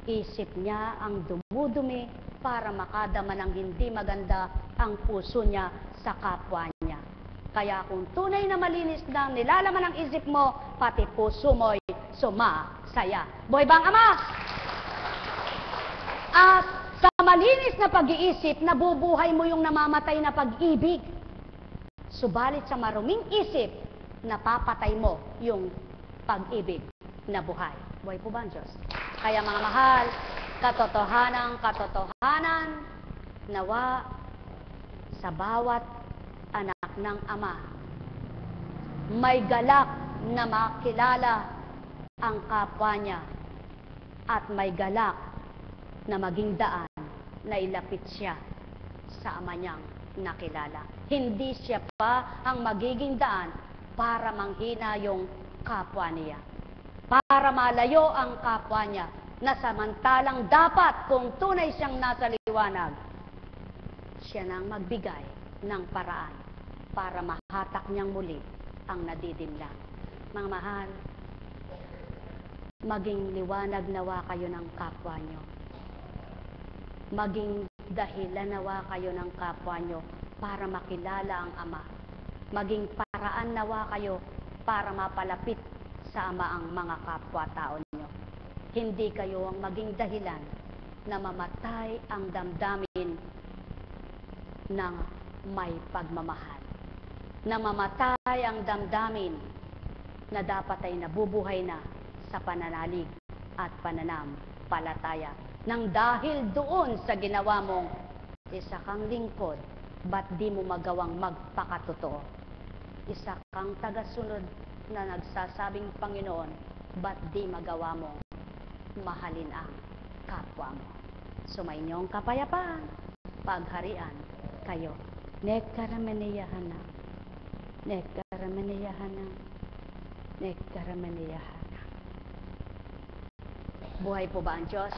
isip niya ang dumudumi para makadama ng hindi maganda ang puso niya sa kapwa niya. Kaya kung tunay na malinis na nilalaman ang isip mo, pati puso mo'y sumasaya. Buhay bang Ama? At sa malinis na pag-iisip, nabubuhay mo yung namamatay na pag-ibig. Subalit sa maruming isip, napapatay mo yung pag-ibig na buhay. Buhay po ba ang Diyos? Kaya mga mahal, katotohanan, nawa sa bawat anak ng Ama, may galak na makilala ang kapwa niya at may galak na maging daan na ilapit siya sa Ama niyang nakilala. Hindi siya pa ang magiging daan para manghina yung kapwa niya. Para malayo ang kapwa niya na samantalang dapat kung tunay siyang nasa liwanag, siya nang magbigay ng paraan para mahatak niyang muli ang nadidimlang. Mga mahal, maging liwanag nawa kayo ng kapwa niyo. Maging dahilan nawa kayo ng kapwa niyo para makilala ang Ama. Maging paraan nawa kayo para mapalapit sa Ama ang mga kapwa-tao niyo. Hindi kayo ang maging dahilan na mamatay ang damdamin ng may pagmamahal. Na mamatay ang damdamin na dapat ay nabubuhay na sa pananalig at pananampalataya. Nang dahil doon sa ginawa mong isa kang lingkod, ba't di mo magawang magpakatotoo? Isa kang tagasunod na nagsasabing Panginoon, ba't di magawa mong mahalin ang kapwa mo? Sumainyong kapayapaan, pagharian kayo. Nekaramaniyahana, nekaramaniyahana, nekaramaniyahana. Buhay po ba ang Diyos?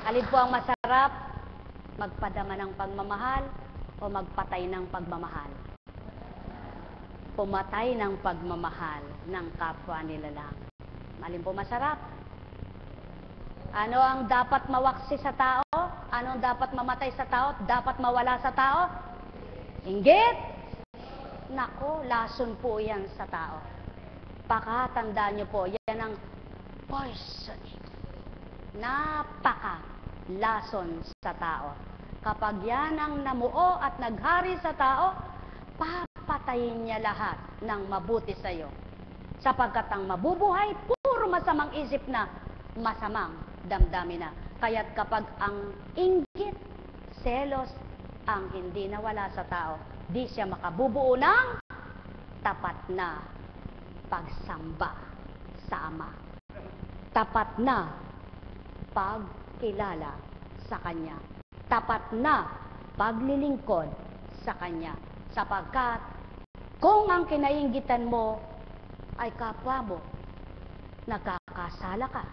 Alin po ang masarap? Magpadama ng pagmamahal o magpatay ng pagmamahal? Pumatay ng pagmamahal ng kapwa nila lang. Alin po masarap? Ano ang dapat mawaksi sa tao? Ano ang dapat mamatay sa tao? Dapat mawala sa tao? Inggit? Nako, lason po yan sa tao. Pakatandaan niyo po, yan ang poisoning. Napaka-lason sa tao. Kapag yan ang namuo at naghari sa tao, papatayin niya lahat ng mabuti sa iyo. Sapagkat ang mabubuhay, puro masamang isip na, masamang damdamin na. Kaya't kapag ang inggit, selos, ang hindi nawala sa tao, di siya makabubuo ng tapat na pagsamba sa Ama. Tapat na pagkilala sa Kanya. Tapat na paglilingkod sa Kanya. Sapagkat kung ang kinainggitan mo ay kapwa mo, nagkakasala ka.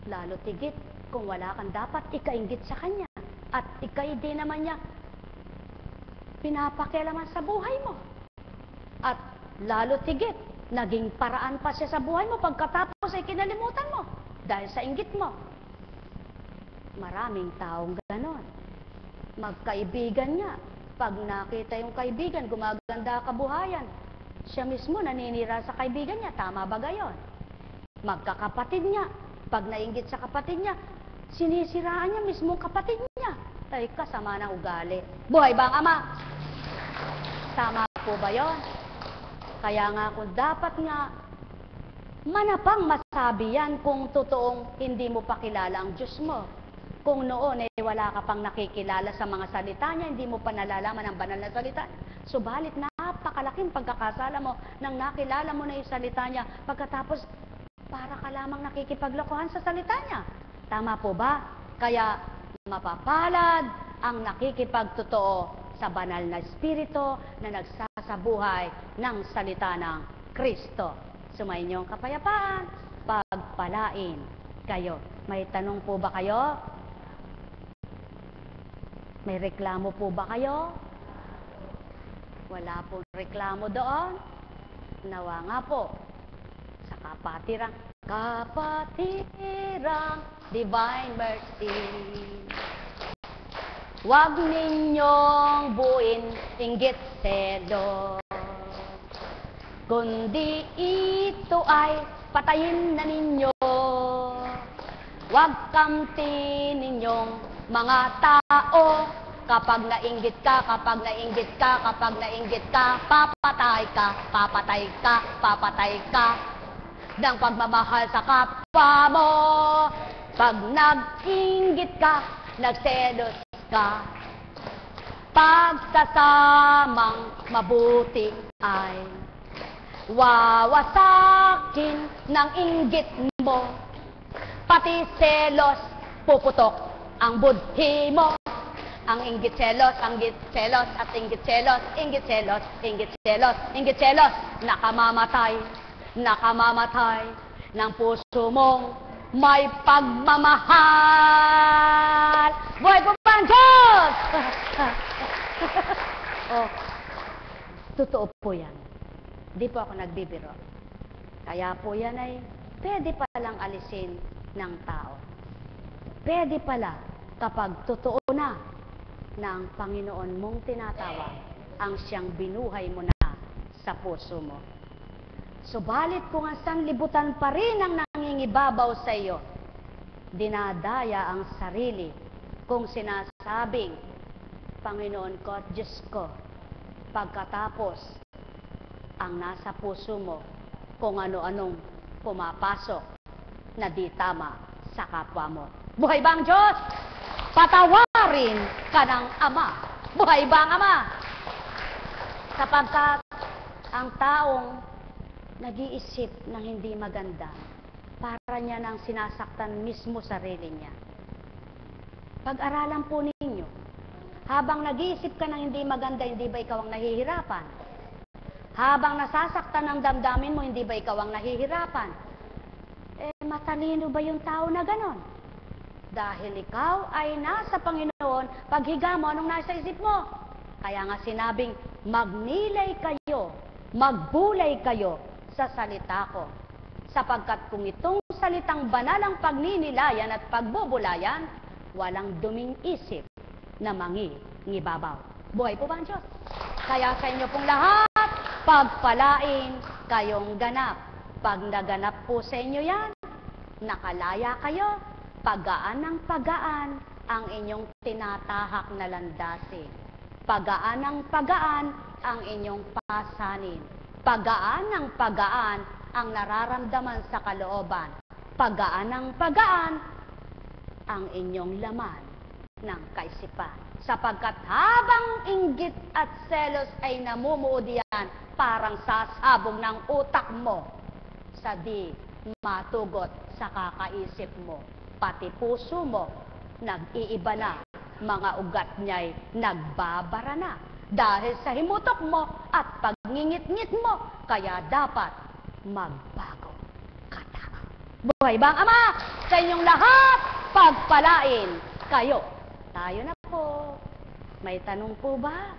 Lalo tigit kung wala kang dapat ikainggit sa Kanya. At ikay di naman niya pinapakialaman sa buhay mo. At lalo tigit, naging paraan pa siya sa buhay mo pagkatapos ay kinalimutan mo dahil sa inggit mo. Maraming taong ganon. Magkaibigan niya. Pag nakita yung kaibigan, gumaganda kabuhayan. Siya mismo naninira sa kaibigan niya. Tama ba gayon? Magkakapatid niya. Pag nainggit sa kapatid niya, sinisiraan niya mismo kapatid niya. Ay, kasama ng ugali. Buhay ba ang Ama? Tama po ba yun? Kaya nga kung dapat nga Manapang masabi yan kung totoong hindi mo pa kilala ang Diyos mo. Kung noon wala ka pang nakikilala sa mga salita niya, hindi mo pa nalalaman ang banal na salita. Subalit napakalaking pagkakasala mo nang nakilala mo na yung salita niya, pagkatapos para ka lamang nakikipaglokohan sa salita niya. Tama po ba? Kaya mapapalad ang nakikipagtotoo sa banal na espiritu na nagsasabuhay ng salita ng Kristo. Sumayinyong kapayapaan, pagpalain kayo. May tanong po ba kayo? May reklamo po ba kayo? Wala pong reklamo doon? Nawa nga po, sa kapatirang divine mercy. Huwag ninyong buuin inggit selos, kundi ito ay patayin na ninyo. Huwag kamti ninyong mga tao, kapag nainggit ka, kapag nainggit ka, kapag nainggit ka, papatay ka, papatay ka, papatay ka. Ng pagmamahal sa kapwa mo, pag nag-inggit ka, nagselos ka, pagsasamang mabuti ay wawasakin ng inggit mo. Pati selos, puputok ang budhi mo. Ang inggit selos, inggit selos, at inggit selos, inggit selos, inggit selos, inggit selos, nakamamatay, nakamamatay ng puso mong may pagmamahal. Buhay po ba ang Diyos? Oh, totoo po yan. Di po ako nagbibiro. Kaya po yan ay pwede palang alisin ng tao. Pwede pala kapag totoo na ang Panginoon mong tinatawag ang siyang binuhay mo na sa puso mo. Subalit kung ang sanlibutan pa rin ang nangingibabaw sa iyo, dinadaya ang sarili kung sinasabing, Panginoon ko at Diyos ko, pagkatapos ang nasa puso mo kung ano-anong pumapasok na di tama sa kapwa mo. Buhay ba ang Diyos? Patawarin ka ng Ama. Buhay ba ang Ama? Sapagkat ang taong nag-iisip ng hindi maganda, para niya nang sinasaktan mismo sarili niya. Pag-aralan po ninyo, habang nag-iisip ka ng hindi maganda, hindi ba ikaw ang nahihirapan? Habang nasasaktan ang damdamin mo, hindi ba ikaw ang nahihirapan? Matalino ba yung tao na ganon? Dahil ikaw ay nasa Panginoon, paghiga mo, anong nasa isip mo? Kaya nga sinabing, magnilay kayo, magbulay kayo sa salita ko. Sapagkat kung itong salitang banal ang pagninilayan at pagbubulayan, walang duming isip na mangingibabaw. Buhay po ba ang Diyos? Kaya sa inyo pong lahat, pagpalain kayong ganap. Pag naganap po sa inyo yan, nakalaya kayo, pagaan ng pagaan ang inyong tinatahak na landasin. Pagaan ng pagaan ang inyong pasanin. Pagaan ng pagaan ang nararamdaman sa kalooban. Pagaan ng pagaan ang inyong laman ng kaisipan. Sapagkat habang inggit at selos ay namumuod yan, parang sasabog ng utak mo sa di matugot sa kakaisip mo. Pati puso mo, nag-iiba na. Mga ugat niya'y nagbabara na. Dahil sa himutok mo at pagngingit-ngit mo, kaya dapat magbago ka na. Buhay ba ang Ama? Sa inyong lahat, pagpalain kayo. Tayo na po. May tanong po ba?